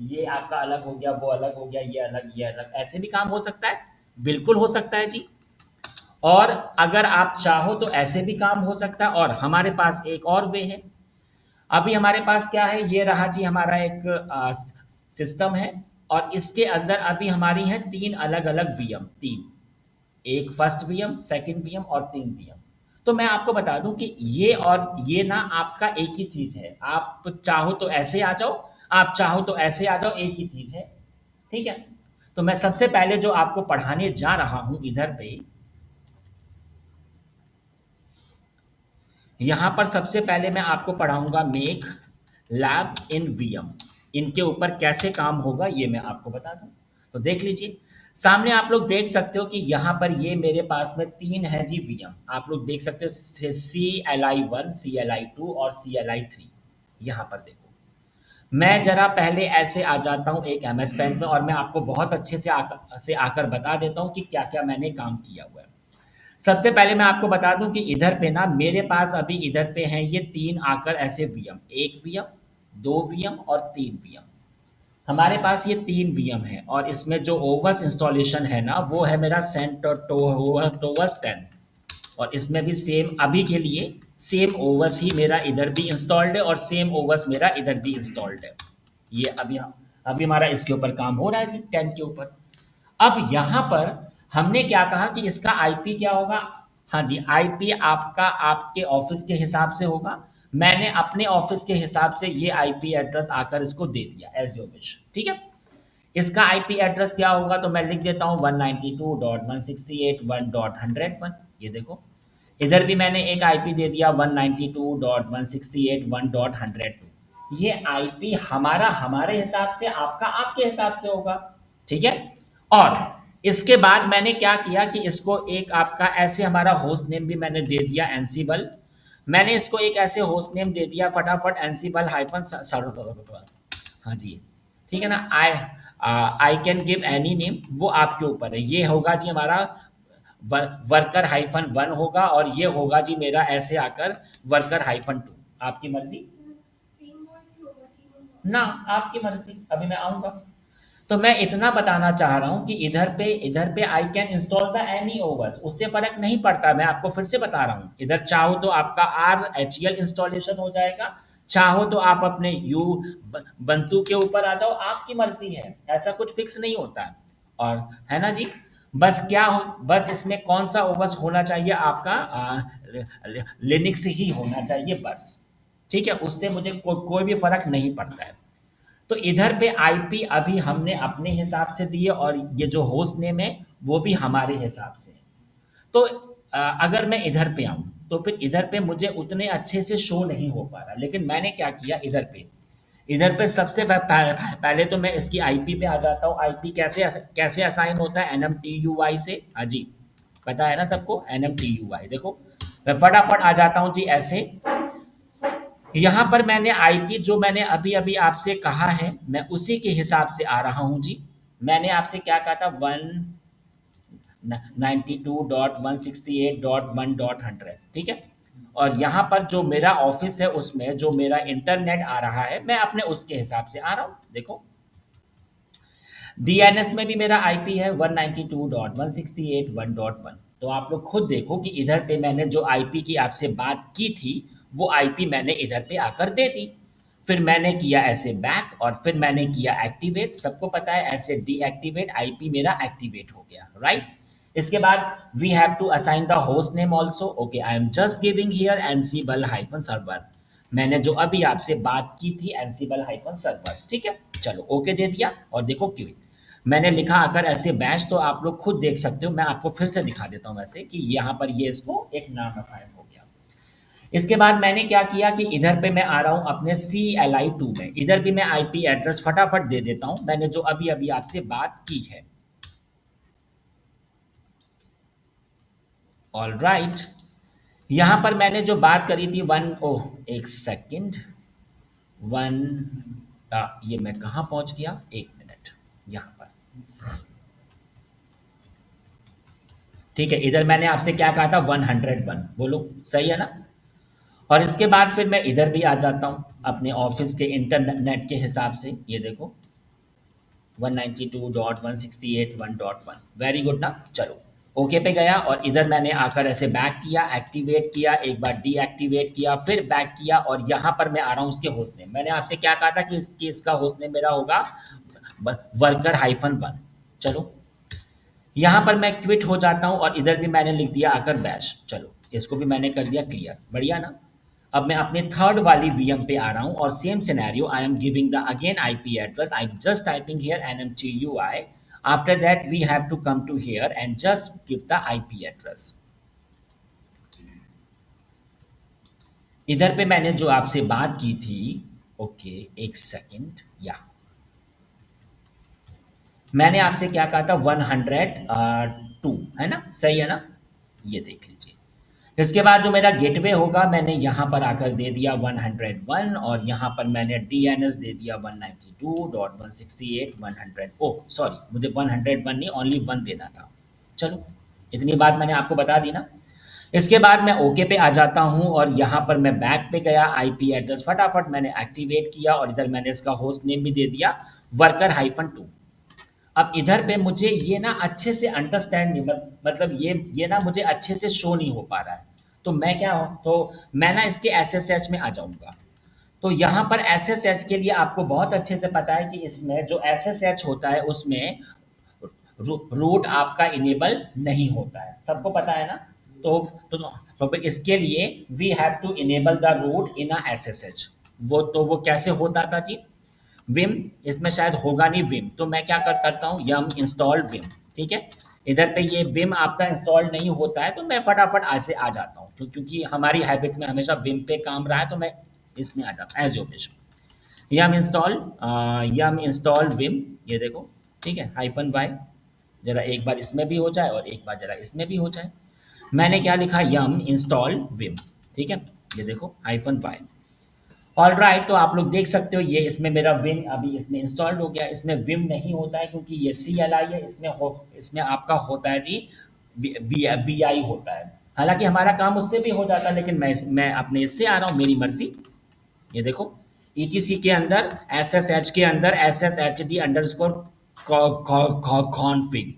ये आपका अलग हो गया, वो अलग हो गया, ये अलग, ऐसे भी काम हो सकता है, बिल्कुल हो सकता है जी। और अगर आप चाहो तो ऐसे भी काम हो सकता है, और हमारे पास एक और वे है। अभी हमारे पास क्या है? ये रहा जी हमारा एक सिस्टम है, और इसके अंदर अभी हमारी हैं तीन अलग अलग वीएम, तीन, एक फर्स्ट वीएम, सेकंड वीएम और तीन वीएम। तो मैं आपको बता दूं कि ये और ये ना आपका एक ही चीज है। आप चाहो तो ऐसे आ जाओ, आप चाहो तो ऐसे आ जाओ, एक ही चीज है। ठीक है, तो मैं सबसे पहले जो आपको पढ़ाने जा रहा हूं इधर पे, यहां पर सबसे पहले मैं आपको पढ़ाऊंगा मेक लैब इन वीएम। इनके ऊपर कैसे काम होगा ये मैं आपको बता दूं। तो देख लीजिए, सामने आप लोग देख सकते हो कि यहाँ पर ये मेरे पास में तीन है जी वीएम। आप लोग देख सकते हो C L I one, C L I two और सी एल आई थ्री। यहाँ पर देखो, मैं जरा पहले ऐसे आ जाता हूँ एक एमएस पेंट में और मैं आपको बहुत अच्छे से आकर बता देता हूँ कि क्या क्या मैंने काम किया हुआ है। सबसे पहले मैं आपको बता दूं कि इधर पे ना मेरे पास अभी इधर पे हैं ये तीन आकर ऐसे वीएम, एक वीएम, दो वीएम और तीन वीएम। हमारे पास ये तीन वीएम है और इसमें जो ओवस इंस्टॉलेशन है ना वो है मेरा सेंट और टोवस 10। और इसमें भी सेम अभी के लिए सेम ओवस ही मेरा इधर भी इंस्टॉल्ड है और सेम ओवस मेरा इधर भी इंस्टॉल्ड है। ये अभी अभी हमारा इसके ऊपर काम हो रहा है जी 10 के ऊपर। अब यहाँ पर हमने क्या कहा कि इसका आईपी क्या होगा। हाँ जी, आईपी आपका आपके ऑफिस के हिसाब से होगा। मैंने अपने ऑफिस के हिसाब से ये आईपी एड्रेस आकर इसको दे दिया एज योर विश। ठीक है, इसका आईपी एड्रेस क्या होगा तो मैं लिख देता हूँ 192.168.1.101। ये देखो, इधर भी मैंने एक आईपी दे दिया 192.168.1.102। ये आईपी हमारा हमारे हिसाब से, आपका आपके हिसाब से होगा। ठीक है, और इसके बाद मैंने क्या किया कि इसको एक आपका ऐसे हमारा होस्ट नेम भी मैंने दे दिया एनसीबल। मैंने इसको एक ऐसे होस्ट नेम दे दिया फटाफट एनसीबल हाइफन सर्वर। हाँ जी, ठीक है ना। I can give any name, वो आपके ऊपर है। ये होगा जी हमारा वर्कर हाइफन वन होगा और ये होगा जी मेरा ऐसे आकर वर्कर हाइफन टू। आपकी मर्जी ना, आपकी मर्जी, अभी मैं आऊंगा। तो मैं इतना बताना चाह रहा हूं कि इधर पे I can install the any overs, उससे फर्क नहीं पड़ता। मैं आपको फिर से बता रहा हूं, इधर चाहो तो आपका आर एच एल इंस्टॉलेशन हो जाएगा, चाहो तो आप अपने यू बंतु के ऊपर आ जाओ, आपकी मर्जी है। ऐसा कुछ फिक्स नहीं होता है। और है ना जी, बस क्या हो, बस इसमें कौन सा ओवर्स होना चाहिए आपका, लिनक्स ही होना चाहिए बस। ठीक है, उससे मुझे कोई भी फर्क नहीं पड़ता है। तो इधर पे आईपी अभी हमने अपने हिसाब से दिए और ये जो होस्ट नेम है वो भी हमारे हिसाब से है। तो अगर मैं इधर पे आऊं तो फिर इधर पे मुझे उतने अच्छे से शो नहीं हो पा रहा, लेकिन मैंने क्या किया, इधर पे सबसे पहले तो मैं इसकी आईपी पे आ जाता हूँ। आईपी कैसे असाइन होता है, एनएमटीयूआई से। हाँ जी, पता है ना सबको, एनएमटीयूआई। देखो मैं फटाफट आ जाता हूँ जी ऐसे। यहाँ पर मैंने आईपी जो मैंने अभी अभी आपसे कहा है मैं उसी के हिसाब से आ रहा हूँ जी। मैंने आपसे क्या कहा था, 192.168.1.100। ठीक है, और यहाँ पर जो मेरा ऑफिस है उसमें जो मेरा इंटरनेट आ रहा है मैं अपने उसके हिसाब से आ रहा हूँ। देखो डीएनएस में भी मेरा आईपी है 192.168.1.1। तो आप लोग खुद देखो कि इधर पे मैंने जो आईपी की आपसे बात की थी वो आईपी मैंने इधर पे आकर दे दी। फिर मैंने किया ऐसे बैक और फिर मैंने किया एक्टिवेट। सबको पता है ऐसे डीएक्टिवेट, आईपी मेरा एक्टिवेट हो गया, राइट। इसके बाद we have to assign the host name also. Okay, I am just giving here Ansible hyphen server. मैंने जो अभी आपसे बात की थी एनसीबल हाइफन सर्वर। ठीक है, चलो ओके दे दिया और देखो क्यों मैंने लिखा अगर ऐसे बैच, तो आप लोग खुद देख सकते हो। मैं आपको फिर से दिखा देता हूँ वैसे कि यहाँ पर ये इसको एक नाम असाइन हो गया। इसके बाद मैंने क्या किया कि इधर पे मैं आ रहा हूँ अपने CLI2 में। इधर भी मैं आईपी एड्रेस फटाफट दे देता हूँ, मैंने जो अभी अभी आपसे बात की है। ऑल राइट, यहाँ पर मैंने जो बात करी थी एक सेकेंड, वन, ये मैं कहाँ पहुँच गया, एक मिनट, यहाँ पर। ठीक है, इधर मैंने आपसे क्या कहा था 101, बोलो सही है ना। और इसके बाद फिर मैं इधर भी आ जाता हूँ अपने ऑफिस के इंटरनेट के हिसाब से। ये देखो 192.168.1.1, वेरी गुड ना। चलो ओके पे गया और इधर मैंने आकर ऐसे बैक किया, एक्टिवेट किया, एक बार डीएक्टिवेट किया, फिर बैक किया और यहाँ पर मैं आ रहा हूँ उसके होस्ट नेम। मैंने आपसे क्या कहा था कि इसका होस्ट नेम मेरा होगा वर्कर हाइफन वन। चलो यहाँ पर मैं क्विट हो जाता हूँ और इधर भी मैंने लिख दिया आकर बैश। चलो इसको भी मैंने कर दिया क्लियर, बढ़िया ना। अब मैं अपने थर्ड वाली वीएम पे आ रहा हूँ और same scenario, I am giving the again IP address. I am just typing here NMTUI। After that we have to come to here and just give the IP address. इधर पे मैंने जो आपसे बात की थी, ओके एक सेकेंड, या मैंने आपसे क्या कहा था 102, है ना, सही है ना। ये देख लीजिए, इसके बाद जो मेरा गेटवे होगा मैंने यहाँ पर आकर दे दिया 101 और यहाँ पर मैंने डीएनएस दे दिया 192.168.100। ओह सॉरी, मुझे 101 नहीं, ओनली 1 देना था। चलो, इतनी बात मैंने आपको बता दी ना। इसके बाद मैं ओके पे आ जाता हूँ और यहाँ पर मैं बैक पे गया, आईपी एड्रेस फटाफट मैंने एक्टिवेट किया और इधर मैंने इसका होस्ट नेम भी दे दिया worker-2। अब इधर पे मुझे ये ना अच्छे से अंडरस्टैंड नहीं, मतलब ये ना मुझे अच्छे से शो नहीं हो पा रहा है। तो मैं क्या हूँ, तो मैं ना इसके एसएसएच में आ जाऊंगा। तो यहाँ पर एसएसएच के लिए आपको बहुत अच्छे से पता है कि इसमें जो एसएसएच होता है उसमें रूट आपका इनेबल नहीं होता है, सबको पता है ना। तो तो, तो फिर इसके लिए we have to enable the root in a SSH. वो कैसे होता था जी? विम, इसमें शायद होगा नहीं विम, तो मैं क्या करता हूँ, यम इंस्टॉल विम। ठीक है, इधर पे ये विम आपका इंस्टॉल नहीं होता है तो मैं फटाफट ऐसे आ जाता हूँ, तो क्योंकि हमारी हैबिट में हमेशा विम पे काम रहा है तो मैं इसमें आ जाता हूँ as you wish. Yum install vim, ये देखो। ठीक है, -y, जरा एक बार इसमें भी हो जाए और एक बार जरा इसमें भी हो जाए। मैंने क्या लिखा, यम इंस्टॉल विम। ठीक है, ये देखो -y। ऑल राइट, तो आप लोग देख सकते हो ये इसमें मेरा विम अभी इसमें इंस्टॉल्ड हो गया। इसमें विम नहीं होता है क्योंकि ये CLI है, इसमें आपका होता है जी BI होता है। हालांकि हमारा काम उससे भी हो जाता है, लेकिन मैं अपने इससे आ रहा हूँ, मेरी मर्जी। ये देखो, ETC के अंदर SSH के अंदर SSHD_config,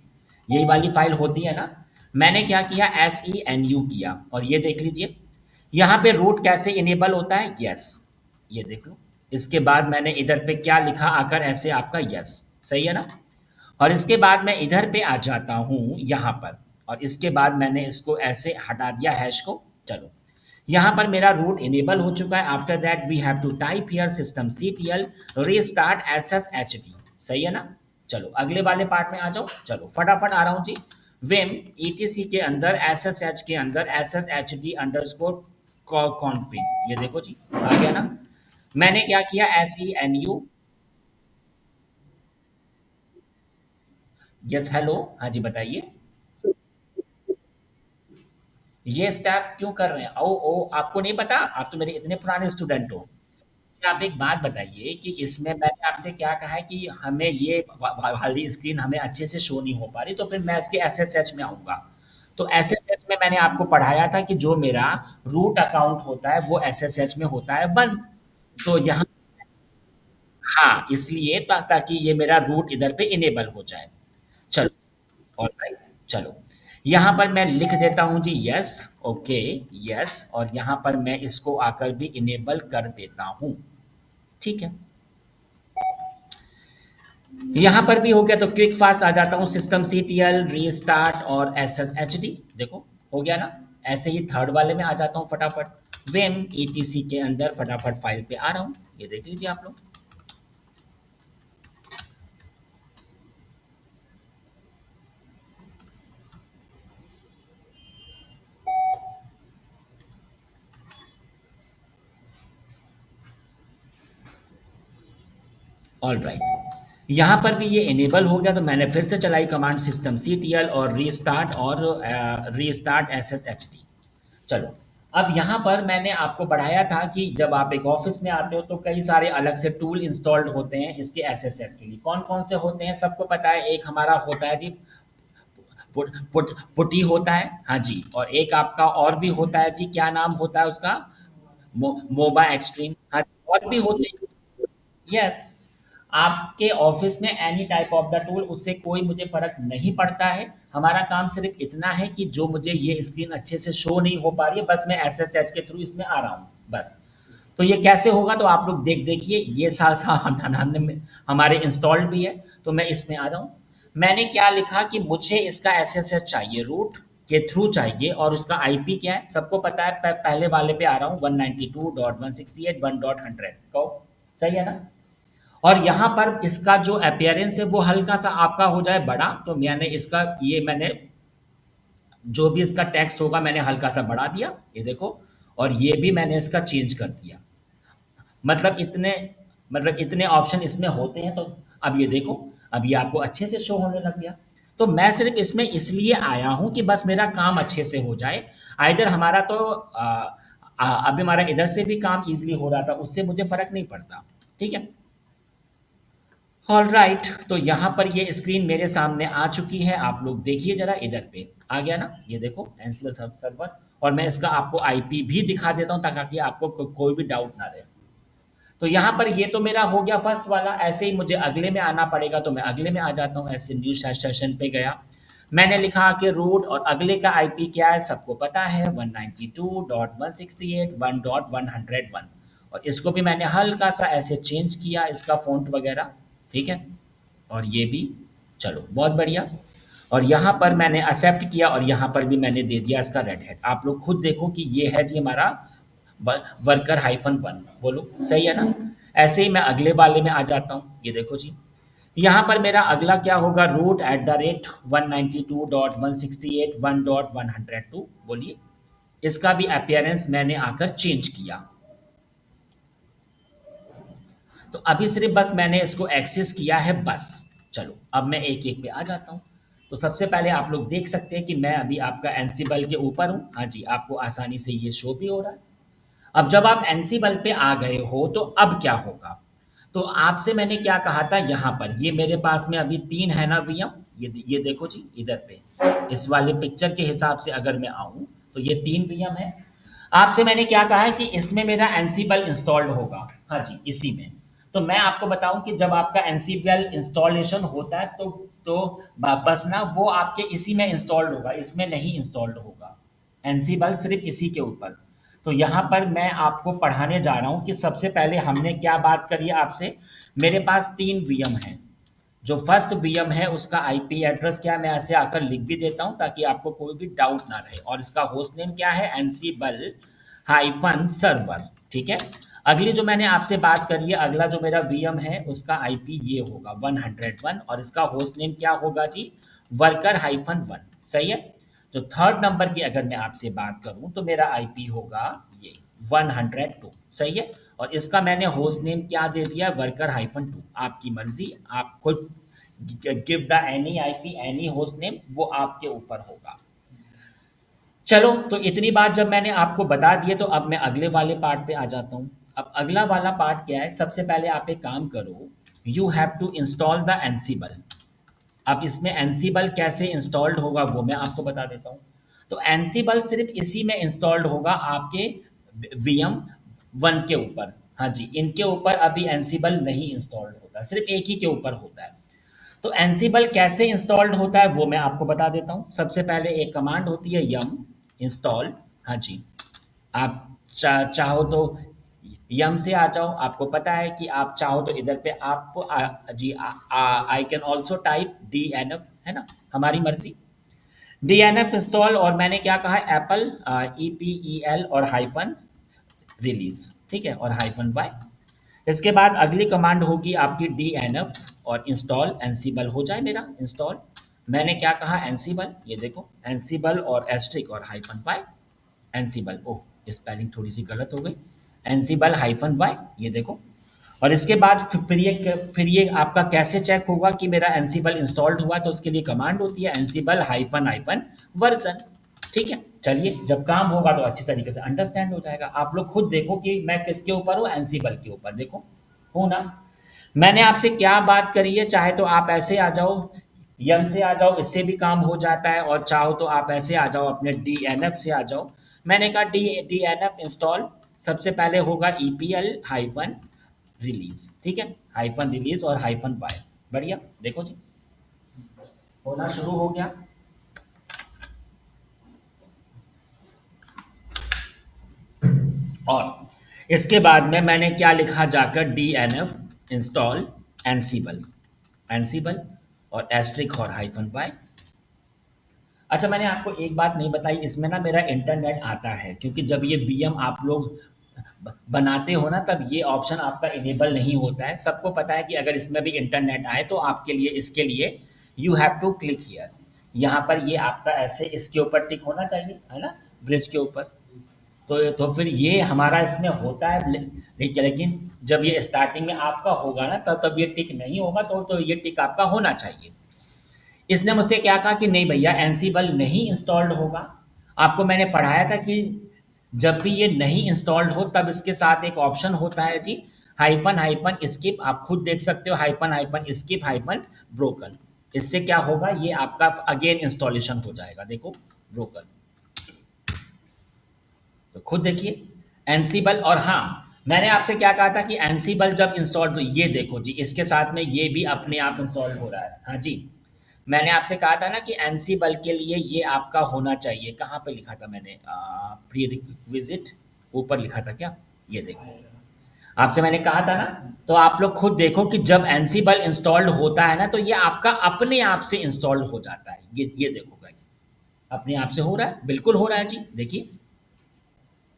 यही वाली फाइल होती है ना। मैंने क्या किया, SENU किया और ये देख लीजिए यहाँ पे रूट कैसे इनेबल होता है, यस, ये देख लो। इसके बाद मैंने इधर पे क्या लिखा आकर, ऐसे आपका यस, सही है ना। और इसके बाद मैं इधर पे आ जाता हूँ यहाँ पर, और इसके बाद मैंने इसको ऐसे हटा दिया हैश को। चलो, यहाँ पर मेरा रूट इनेबल हो चुका है। After that we have to type here systemctl restart SSHD, सही है ना। चलो अगले वाले पार्ट में आ जाओ, चलो फटाफट आ रहा हूँ जी। विम etc के अंदर SSH के अंदर SSHD_config, ये देखो जी आ गया ना। मैंने क्या किया, SENU, यस हेलो, हाँ जी बताइए। ये स्टेप क्यों कर रहे हैं? ओ ओ, आपको नहीं पता? आप तो मेरे इतने पुराने स्टूडेंट हो। आप एक बात बताइए कि इसमें मैंने आपसे क्या कहा है कि हमें ये वाली स्क्रीन हमें अच्छे से शो नहीं हो पा रही, तो फिर मैं इसके एसएसएच में आऊँगा। तो एसएसएच में मैंने आपको पढ़ाया था कि जो मेरा रूट अकाउंट होता है वो एसएसएच में होता है बंद। तो यहाँ, हाँ, इसलिए ताकि ये मेरा रूट इधर पे इनेबल हो जाए। चलो, ऑलराइट, चलो यहाँ पर मैं लिख देता हूँ जी यस, ओके, यस, और यहाँ पर मैं इसको आकर भी इनेबल कर देता हूँ। ठीक है, यहाँ पर भी हो गया, तो क्विक फास्ट आ जाता हूँ, systemctl रीस्टार्ट और SSHD, देखो हो गया ना। ऐसे ही थर्ड वाले में आ जाता हूँ फटाफट, विम etc के अंदर फटाफट फाइल पे आ रहा हूँ, ये देख लीजिए आप लोग। ऑल राइट, यहाँ पर भी ये इनेबल हो गया, तो मैंने फिर से चलाई कमांड systemctl और रीस्टार्ट SSHD। चलो, अब यहाँ पर मैंने आपको बढ़ाया था कि जब आप एक ऑफिस में आते हो तो कई सारे अलग से टूल इंस्टॉल्ड होते हैं इसके एसएसएच के लिए। कौन कौन से होते हैं सबको पता है? एक हमारा होता है जी पुटी होता है, हाँ जी, और एक आपका और भी होता है जी, क्या नाम होता है उसका, मोबा एक्सट्रीम, हाँ, और भी होते हैं। यस, आपके ऑफिस में any type of the tool, उससे कोई मुझे फ़र्क नहीं पड़ता है। हमारा काम सिर्फ इतना है कि जो मुझे ये स्क्रीन अच्छे से शो नहीं हो पा रही है, बस मैं एसएसएच के थ्रू इसमें आ रहा हूँ बस। तो ये कैसे होगा, तो आप लोग देखिए, ये हमने हमारे इंस्टॉल्ड भी है, तो मैं इसमें आ रहा हूँ। मैंने क्या लिखा कि मुझे इसका एसएसएच चाहिए, रूट के थ्रू चाहिए, और उसका आईपी क्या है सबको पता है। पहले वाले पे आ रहा हूँ 192.168.1.100 को, सही है ना। और यहाँ पर इसका जो अपीयरेंस है वो हल्का सा आपका हो जाए बड़ा, तो मैंने जो भी इसका टेक्स्ट होगा मैंने हल्का सा बढ़ा दिया, ये देखो। और ये भी मैंने इसका चेंज कर दिया। मतलब इतने मतलब इतने ऑप्शन इसमें होते हैं, तो अब ये देखो, अब ये आपको अच्छे से शो होने लग गया। तो मैं सिर्फ इसमें इसलिए आया हूं कि बस मेरा काम अच्छे से हो जाए। आइदर हमारा तो अभी हमारा इधर से भी काम इजीली हो रहा था, उससे मुझे फर्क नहीं पड़ता। ठीक है, ऑल राइट। तो यहाँ पर ये स्क्रीन मेरे सामने आ चुकी है, आप लोग देखिए जरा, इधर पे आ गया ना, ये देखो एंसिबल सर्वर। और मैं इसका आपको आईपी भी दिखा देता हूँ ताकि आपको कोई भी डाउट ना रहे। तो यहाँ पर ये तो मेरा हो गया फर्स्ट वाला। ऐसे ही मुझे अगले में आना पड़ेगा, तो मैं अगले में आ जाता हूँ। ऐसे न्यू सेशन पे गया, मैंने लिखा कि रूट और अगले का आईपी क्या है, सबको पता है 192.168.1.101। और इसको भी मैंने हल्का सा ऐसे चेंज किया, इसका फ़ॉन्ट वगैरह। ठीक है, और ये भी, चलो बहुत बढ़िया। और यहाँ पर मैंने एक्सेप्ट किया और यहाँ पर भी मैंने दे दिया इसका रेड हेड। आप लोग खुद देखो कि ये है जी हमारा वर्कर -1। बोलो सही है ना। ऐसे ही मैं अगले वाले में आ जाता हूँ, ये देखो जी। यहाँ पर मेरा अगला क्या होगा, रूट @192.168.1.102। बोलिए, इसका भी अपीयरेंस मैंने आकर चेंज किया। तो अभी सिर्फ बस मैंने इसको एक्सेस किया है बस। चलो अब मैं एक एक पे आ जाता हूँ। तो सबसे पहले आप लोग देख सकते हैं कि मैं अभी आपका एनसीबल के ऊपर हूँ। हाँ जी, आपको आसानी से ये शो भी हो रहा है। अब जब आप एनसीबल पे आ गए हो तो अब क्या होगा, तो आपसे मैंने क्या कहा था, यहाँ पर ये मेरे पास में अभी 3 है ना वीएम। ये देखो जी, इधर पे इस वाले पिक्चर के हिसाब से अगर मैं आऊँ तो ये 3 वीएम है। आपसे मैंने क्या कहा है कि इसमें मेरा एनसीबल इंस्टॉल्ड होगा। हाँ जी, इसी में। तो मैं आपको बताऊं कि जब आपका एनसीबल इंस्टॉलेशन होता है तो बस ना वो आपके इसी में इंस्टॉल्ड होगा, इसमें नहीं इंस्टॉल्ड होगा। एनसीबल सिर्फ इसी के ऊपर। तो यहाँ पर मैं आपको पढ़ाने जा रहा हूँ कि सबसे पहले हमने क्या बात करी है आपसे। मेरे पास 3 वीएम हैं। जो फर्स्ट वीएम है उसका आईपी एड्रेस क्या है, मैं ऐसे आकर लिख भी देता हूँ ताकि आपको कोई भी डाउट ना रहे। और इसका होस्ट नेम क्या है, ansible-server। ठीक है। अगली जो मैंने आपसे बात करी है, अगला जो मेरा वीएम है उसका आईपी ये होगा 101 और इसका होस्ट नेम क्या होगा जी, वर्कर-1। सही है। तो थर्ड नंबर की अगर मैं आपसे बात करूं तो मेरा आईपी होगा ये 102। सही है। और इसका मैंने होस्ट नेम क्या दे दिया, वर्कर-2। आपकी मर्जी, आप खुद give the any IP any host name, वो आपके ऊपर होगा। चलो, तो इतनी बात जब मैंने आपको बता दी है तो अब मैं अगले वाले पार्ट पे आ जाता हूँ। अब अगला वाला पार्ट क्या है, सबसे पहले आप एक काम करो, you have to install the Ansible. अब इसमें एनसीबल कैसे इंस्टॉल्ड होगा वो मैं आपको बता देता हूँ। तो एनसीबल सिर्फ इसी में इंस्टॉल्ड होगा आपके VM 1 के ऊपर। हाँ जी, इनके ऊपर अभी एनसीबल नहीं इंस्टॉल्ड होता, सिर्फ एक ही के ऊपर होता है। तो एनसीबल कैसे इंस्टॉल्ड होता है वो मैं आपको बता देता हूँ। सबसे पहले एक कमांड होती है यम इंस्टॉल। हाँ जी, आप चाहो तो यम से आ जाओ, आपको पता है कि आप चाहो तो इधर पे आप जी I can also type DNF, है ना, हमारी मर्जी। DNF इंस्टॉल, और मैंने क्या कहा, एप्पल EPEL और हाइफन रिलीज। ठीक है, और -y। इसके बाद अगली कमांड होगी आपकी DNF और इंस्टॉल एनसीबल हो जाए मेरा इंस्टॉल। मैंने क्या कहा, एनसीबल, ये देखो एनसीबल और एस्ट्रिक और -y। एनसीबल, ओह स्पेलिंग थोड़ी सी गलत हो गई, एनसीबल-y, ये देखो। और इसके बाद फिर ये आपका कैसे चेक होगा कि मेरा एनसीबल इंस्टॉल्ड हुआ, तो उसके लिए कमांड होती है एनसीबल-वर्जन। ठीक है, चलिए जब काम होगा तो अच्छी तरीके से अंडरस्टैंड हो जाएगा। आप लोग खुद देखो कि मैं किसके ऊपर हूँ, एनसीबल के ऊपर। देखो हूँ ना। मैंने आपसे क्या बात करी है, चाहे तो आप ऐसे आ जाओ, यम से आ जाओ, इससे भी काम हो जाता है। और चाहो तो आप ऐसे आ जाओ, अपने DNF से आ जाओ। मैंने कहा DNF इंस्टॉल, सबसे पहले होगा EPL-रिलीज। ठीक है, हाइफन रिलीज और -y। बढ़िया, देखो जी होना शुरू हो गया। और इसके बाद में मैंने क्या लिखा जाकर, DNF इंस्टॉल एनसीबल, एनसीबल और एस्ट्रिक और -y। अच्छा, मैंने आपको एक बात नहीं बताई, इसमें ना मेरा इंटरनेट आता है, क्योंकि जब ये VM आप लोग बनाते हो ना तब ये ऑप्शन आपका इनेबल नहीं होता है। सबको पता है कि अगर इसमें भी इंटरनेट आए तो आपके लिए, इसके लिए you have to click here. यहाँ पर ये आपका ऐसे इसके ऊपर टिक होना चाहिए, है ना, ब्रिज के ऊपर। तो फिर ये हमारा इसमें होता है, लेकिन जब ये स्टार्टिंग में आपका होगा ना तब ये टिक नहीं होगा, तो ये टिक आपका होना चाहिए। इसने मुझसे क्या कहा कि नहीं भैया एनसीबल नहीं इंस्टॉल्ड होगा। आपको मैंने पढ़ाया था कि जब भी ये नहीं इंस्टॉल्ड हो तब इसके साथ एक ऑप्शन होता है जी, हाइफन हाइफन स्किप। आप खुद देख सकते हो, hyphen hyphen skip hyphen broken. इससे क्या होगा, ये आपका अगेन इंस्टॉलेशन हो जाएगा। देखो ब्रोकन, तो खुद देखिए एनसीबल। और हाँ, मैंने आपसे क्या कहा था कि एनसीबल जब इंस्टॉल, तो ये देखो जी इसके साथ में ये भी अपने आप इंस्टॉल हो रहा है। हाँ जी, मैंने आपसे कहा था ना कि एनसीबल के लिए ये आपका होना चाहिए। कहाँ पे लिखा था मैंने, प्री रिक्विजिट ऊपर लिखा था क्या, ये देखो आपसे मैंने कहा था ना। तो आप लोग खुद देखो कि जब एनसीबल इंस्टॉल्ड होता है ना तो ये आपका अपने आप से इंस्टॉल्ड हो जाता है। ये देखो गाइस, अपने आप से हो रहा है, बिल्कुल हो रहा है जी। देखिए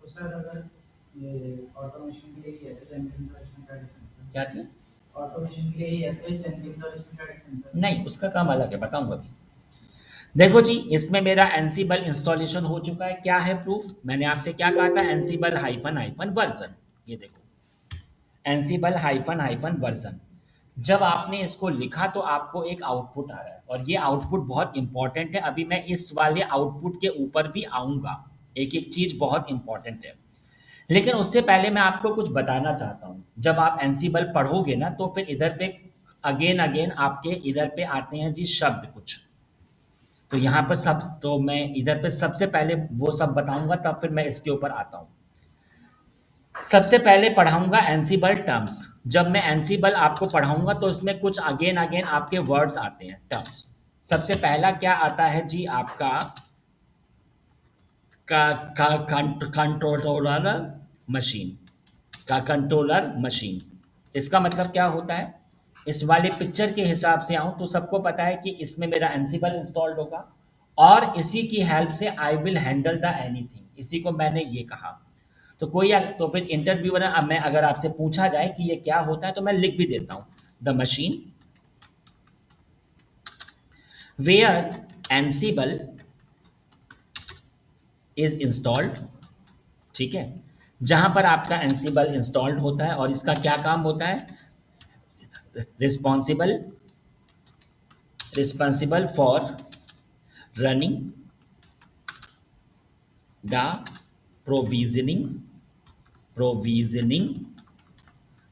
तो सर अगर ये ऑटोमेशन के लिए ही है तो जेनकिंस और इसमें क्या डिफरेंस है? क्या चीज, ऑटोमेशन के लिए ही है तो जेनकिंस और इसमें क्या डिफरेंस है? नहीं उसका काम अलग है, बताऊंगा अभी। देखो जी, इसमें मेरा एनसीबल इंस्टॉलेशन हो चुका है। क्या है प्रूफ, मैंने आपसे क्या कहा था, एनसीबल हाइफन हाइफन वर्जन। ये देखो एनसीबल हाइफन हाइफन वर्जन। जब आपने इसको लिखा तो आपको एक आउटपुट आ रहा है, और ये आउटपुट बहुत इंपॉर्टेंट है। अभी मैं इस वाले आउटपुट के ऊपर भी आऊंगा, एक एक चीज बहुत इंपॉर्टेंट है। लेकिन उससे पहले मैं आपको कुछ बताना चाहता हूँ। जब आप एनसीबल पढ़ोगे ना तो फिर इधर पे अगेन अगेन आपके इधर पे आते हैं जी शब्द कुछ। तो यहाँ पर सब, तो मैं इधर पे सबसे पहले वो सब बताऊंगा, तब फिर मैं इसके ऊपर आता हूँ। सबसे पहले पढ़ाऊंगा एनसीबल टर्म्स। जब मैं एनसीबल आपको पढ़ाऊंगा तो इसमें कुछ अगेन अगेन आपके वर्ड्स आते हैं, टर्म्स। सबसे पहला क्या आता है जी आपका, का कंट्रोलर मशीन, का कंट्रोलर मशीन। इसका मतलब क्या होता है, इस वाले पिक्चर के हिसाब से आऊं तो सबको पता है कि इसमें मेरा एनसीबल इंस्टॉल्ड होगा, और इसी की हेल्प से I will handle the anything. इसी को मैंने ये कहा। तो कोई तो फिर इंटरव्यूअर, अब मैं अगर आपसे पूछा जाए कि ये क्या होता है तो मैं लिख भी देता हूँ, the machine where Ansible is installed. ठीक है, जहां पर आपका एनसीबल इंस्टॉल्ड होता है, और इसका क्या काम होता है, responsible responsible for running the provisioning provisioning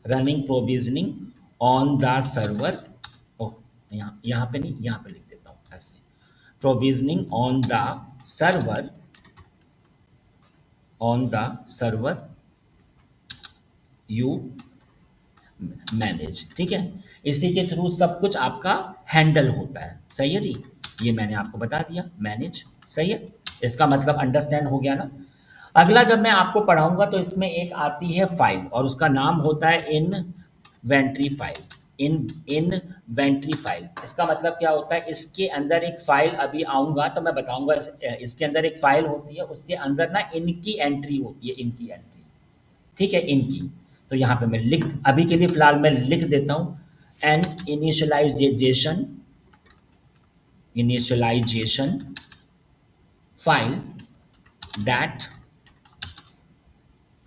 running provisioning on the server. Oh, यहाँ पे नहीं, यहाँ पे लिख देता हूँ ऐसे, provisioning on the server you manage. ठीक है, इसी के थ्रू सब कुछ आपका हैंडल होता है। सही है जी, ये मैंने आपको बता दिया, मैनेज। सही है, इसका मतलब अंडरस्टैंड हो गया ना। अगला जब मैं आपको पढ़ाऊंगा तो इसमें एक आती है फाइल, और उसका नाम होता है इन्वेंट्री फाइल। इन्वेंट्री फाइल, इसका मतलब क्या होता है, इसके अंदर एक फाइल, अभी आऊंगा तो मैं बताऊंगा। इसके अंदर एक फाइल होती है, उसके अंदर ना इनकी एंट्री होती है, इनकी एंट्री। ठीक है, इनकी। तो यहाँ पे मैं लिख, अभी के लिए फिलहाल मैं लिख देता हूँ, an initialization file that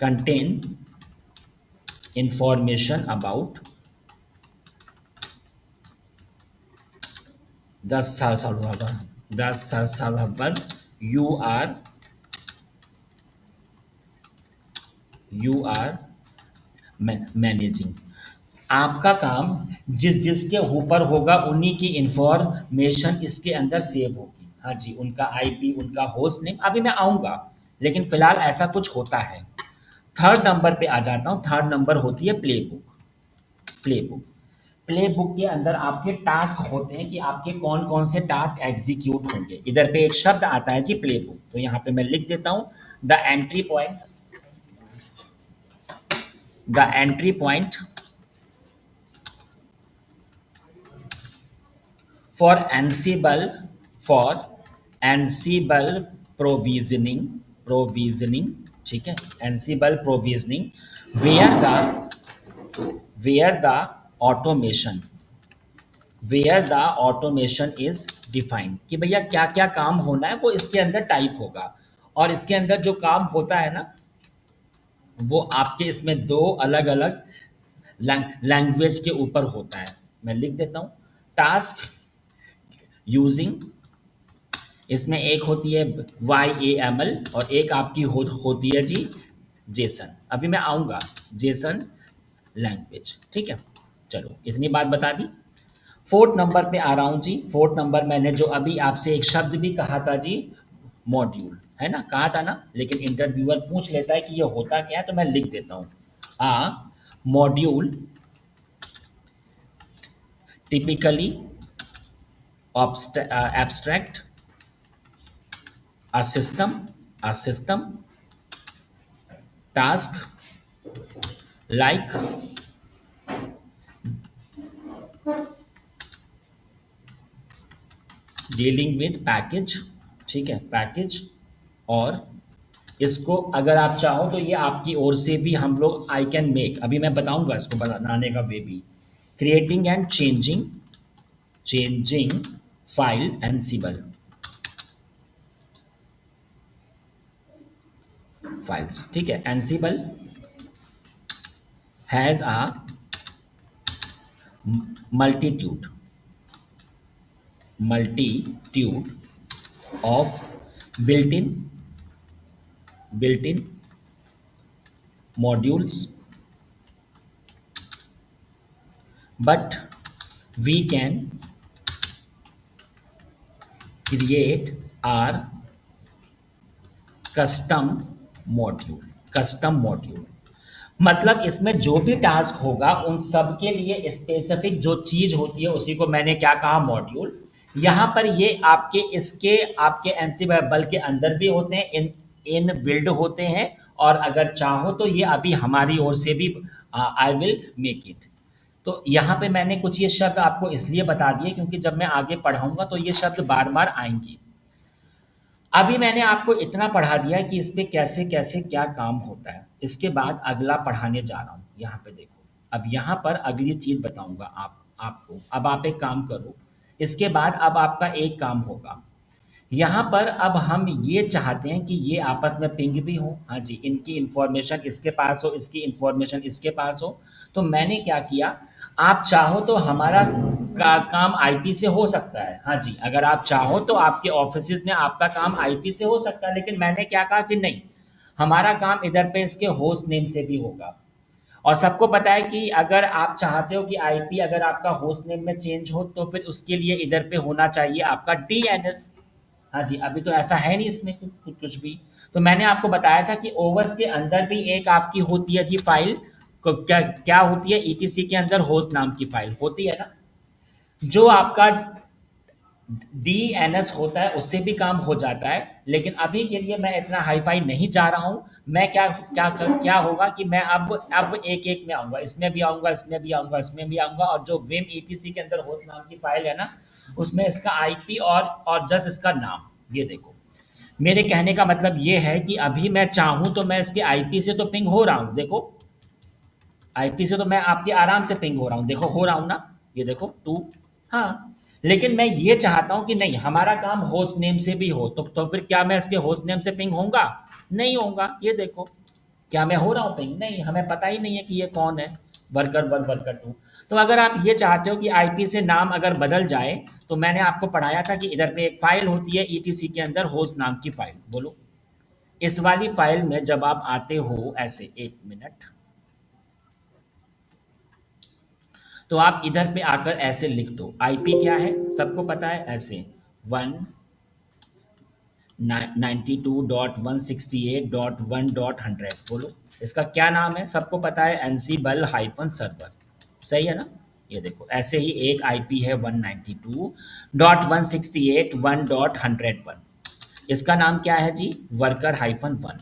contain information about the server you are managing. आपका काम जिस जिसके ऊपर होगा उन्हीं की इंफॉर्मेशन इसके अंदर सेव होगी। हाँ जी, उनका आईपी, उनका होस्ट नेम, अभी मैं आऊँगा, लेकिन फिलहाल ऐसा कुछ होता है। थर्ड नंबर पे आ जाता हूँ। थर्ड नंबर होती है play book. Play book, play book के अंदर आपके टास्क होते हैं कि आपके कौन कौन से टास्क एग्जीक्यूट होंगे। इधर पे एक शब्द आता है जी प्ले बुक, तो यहाँ पे मैं लिख देता हूँ, the entry point the entry point for Ansible provisioning। ठीक है, Ansible provisioning where the automation is defined, कि भैया क्या क्या काम होना है वो इसके अंदर टाइप होगा। और इसके अंदर जो काम होता है ना, वो आपके इसमें दो अलग अलग लैंग्वेज के ऊपर होता है। मैं लिख देता हूँ, टास्क यूजिंग, इसमें एक होती है YAML और एक आपकी होती है जी जेसन। अभी मैं आऊँगा जेसन लैंग्वेज, ठीक है। चलो इतनी बात बता दी। फोर्थ नंबर पे आ रहा हूँ जी। फोर्थ नंबर मैंने जो अभी आपसे एक शब्द भी कहा था जी, मॉड्यूल, है ना, कहा था ना, लेकिन इंटरव्यूअर पूछ लेता है कि ये होता क्या है, तो मैं लिख देता हूँ। Module typically abstract a system task like dealing with package, ठीक है, पैकेज। और इसको अगर आप चाहो तो ये आपकी ओर से भी हम लोग आई कैन मेक, अभी मैं बताऊंगा इसको बनाने का वे भी, creating and changing file एनसिबल files, ठीक है। एनसिबल has a multitude multitude of built-in modules, but we can create our custom module। मतलब इसमें जो भी टास्क होगा उन सब के लिए स्पेसिफिक जो चीज होती है उसी को मैंने क्या कहा, मॉड्यूल। यहाँ पर ये आपके एनसिबल के अंदर भी होते हैं, इन बिल्ड होते हैं, और अगर चाहो तो ये अभी हमारी ओर से भी आई विल मेक इट। तो यहाँ पे मैंने कुछ ये शब्द आपको इसलिए बता दिए क्योंकि जब मैं आगे पढ़ाऊंगा तो ये शब्द बार बार आएंगे। अभी मैंने आपको इतना पढ़ा दिया कि इस पे कैसे कैसे क्या काम होता है। इसके बाद अगला पढ़ाने जा रहा हूँ। यहाँ पे देखो, अब यहाँ पर अगली चीज बताऊंगा आपको। अब आप एक काम करो, इसके बाद अब आपका एक काम होगा। यहाँ पर अब हम ये चाहते हैं कि ये आपस में पिंग भी हो, हाँ जी, इनकी इंफॉर्मेशन इसके पास हो, इसकी इंफॉर्मेशन इसके पास हो। तो मैंने क्या किया, आप चाहो तो हमारा काम आईपी से हो सकता है, हाँ जी, अगर आप चाहो तो आपके ऑफिस में आपका काम आईपी से हो सकता है, लेकिन मैंने क्या कहा कि नहीं, हमारा काम इधर पे इसके होस्ट नेम से भी होगा। और सबको पता है कि अगर आप चाहते हो कि आईपी अगर आपका होस्ट नेम में चेंज हो तो फिर उसके लिए इधर पे होना चाहिए आपका डीएनएस। हाँ जी, अभी तो ऐसा है नहीं इसमें कुछ भी। तो मैंने आपको बताया था कि ओवर्स के अंदर भी एक आपकी होती है जी फाइल, क्या क्या होती है, ईटीसी के अंदर होस्ट नाम की फाइल होती है ना, जो आपका डीएनएस होता है उससे भी काम हो जाता है। लेकिन अभी के लिए मैं इतना हाई फाई नहीं जा रहा हूँ। मैं क्या क्या क्या होगा कि मैं अब एक एक में आऊँगा, इसमें भी आऊँगा, इसमें भी आऊँगा, इसमें भी आऊँगा। और जो विम ईटीसी के अंदर होस्ट नाम की फाइल है ना, उसमें इसका आईपी और जस्ट इसका नाम, ये देखो। मेरे कहने का मतलब ये है कि अभी मैं चाहूँ तो मैं इसके आईपी से तो पिंग हो रहा हूँ, देखो आईपी से तो मैं आपके आराम से पिंग हो रहा हूँ, देखो हो रहा हूँ ना, ये देखो टू। हाँ, लेकिन मैं ये चाहता हूँ कि नहीं, हमारा काम होस्ट नेम से भी हो, तो फिर क्या मैं इसके होस्ट नेम से पिंग होऊंगा? नहीं होऊंगा। ये देखो, क्या मैं हो रहा हूँ पिंग? नहीं, हमें पता ही नहीं है कि ये कौन है, वर्कर वन वर्कर टू। तो अगर आप ये चाहते हो कि आईपी से नाम अगर बदल जाए, तो मैंने आपको पढ़ाया था कि इधर पे एक फाइल होती है ईटीसी के अंदर होस्ट नाम की फाइल, बोलो। इस वाली फाइल में जब आप आते हो ऐसे, एक मिनट, तो आप इधर पे आकर ऐसे लिख दो, आईपी क्या है सबको पता है, ऐसे 192.168.1.100, बोलो इसका क्या नाम है, सबको पता है, एनसिबल हाइफन सर्वर, सही है ना। ये देखो ऐसे ही एक आईपी है 192.168.1.101, इसका नाम क्या है जी, वर्कर हाइफन वन।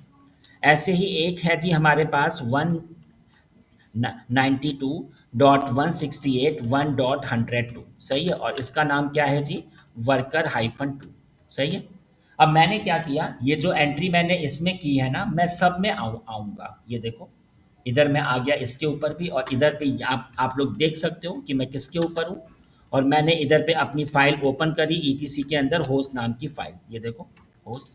ऐसे ही एक है जी हमारे पास 192.168.1.102, सही है, और इसका नाम क्या है जी, वर्कर हाइफन टू, सही है। अब मैंने क्या किया, ये जो एंट्री मैंने इसमें की है ना, मैं सब में आऊँगा। ये देखो, इधर मैं आ गया इसके ऊपर भी, और इधर पे आप लोग देख सकते हो कि मैं किसके ऊपर हूँ। और मैंने इधर पे अपनी फाइल ओपन करी ईटीसी के अंदर होस्ट नाम की फाइल, ये देखो होस्ट।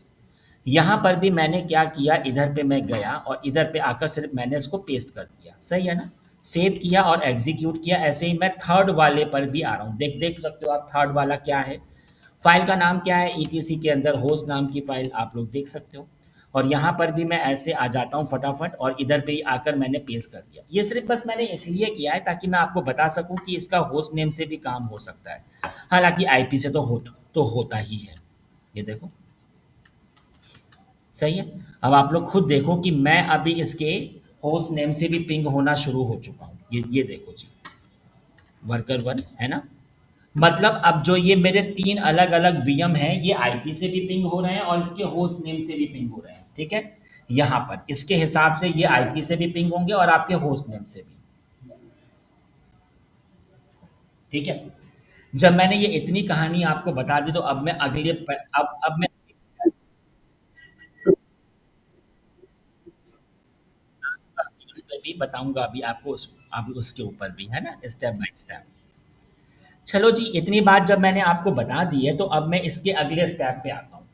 यहाँ पर भी मैंने क्या किया, इधर पे मैं गया और इधर पे आकर सिर्फ मैंने इसको पेस्ट कर दिया, सही है ना। सेव किया और एग्जीक्यूट किया। ऐसे ही मैं थर्ड वाले पर भी आ रहा हूँ, देख देख सकते हो आप थर्ड वाला क्या है। फाइल का नाम क्या है, ईटीसी के अंदर होस्ट नाम की फाइल आप लोग देख सकते हो। और यहाँ पर भी मैं ऐसे आ जाता हूँ फटाफट और इधर पे ही आकर मैंने पेस्ट कर दिया। ये सिर्फ बस मैंने इसलिए किया है ताकि मैं आपको बता सकूँ कि इसका होस्ट नेम से भी काम हो सकता है, हालांकि आईपी से तो होता ही है। ये देखो, सही है। अब आप लोग खुद देखो कि मैं अभी इसके होस्ट नेम से भी पिंग होना शुरू हो चुका हूँ। ये देखो जी, वर्कर वन है ना। मतलब अब जो ये मेरे 3 अलग-अलग वीएम हैं, ये आईपी से भी पिंग हो रहे हैं और इसके होस्ट नेम से भी पिंग हो रहे हैं, ठीक है? यहाँ पर इसके हिसाब से ये आईपी से भी पिंग होंगे और आपके होस्ट नेम से भी, ठीक है? जब मैंने ये इतनी कहानी आपको बता दी तो अब मैं अगले प अब मैं उस पे भी बताऊँगा अभी आपको अब उसके ऊपर भी, है ना? Step by step. चलो जी, इतनी बात जब मैंने आपको बता दी है तो अब मैं इसके अगले स्टेप पे आता हूँ।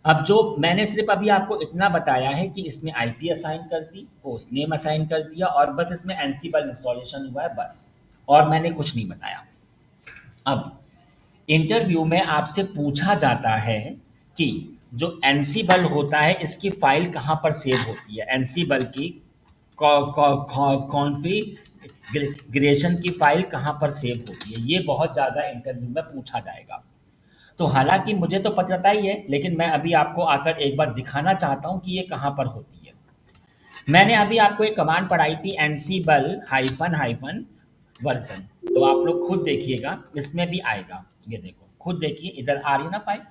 अब जो मैंने सिर्फ अभी आपको इतना बताया है कि इसमें आईपी असाइन कर दी, होस्ट नेम असाइन कर दिया और बस इसमें एनसीबल इंस्टॉलेशन हुआ है बस, और मैंने कुछ नहीं बताया। अब इंटरव्यू में आपसे पूछा जाता है कि जो एनसीबल होता है इसकी फाइल कहाँ पर सेव होती है, एनसीबल की कॉन्फ़िगरेशन की फाइल कहाँ पर सेव होती है, ये बहुत ज़्यादा इंटरव्यू में पूछा जाएगा। तो हालांकि मुझे तो पता ही है, लेकिन मैं अभी आपको आकर एक बार दिखाना चाहता हूँ कि ये कहाँ पर होती है। मैंने अभी आपको एक कमांड पढ़ाई थी, एनसीबल हाइफन हाइफन वर्जन, तो आप लोग खुद देखिएगा इसमें भी आएगा। ये देखो, खुद देखिए, इधर आ रही है ना फाइल।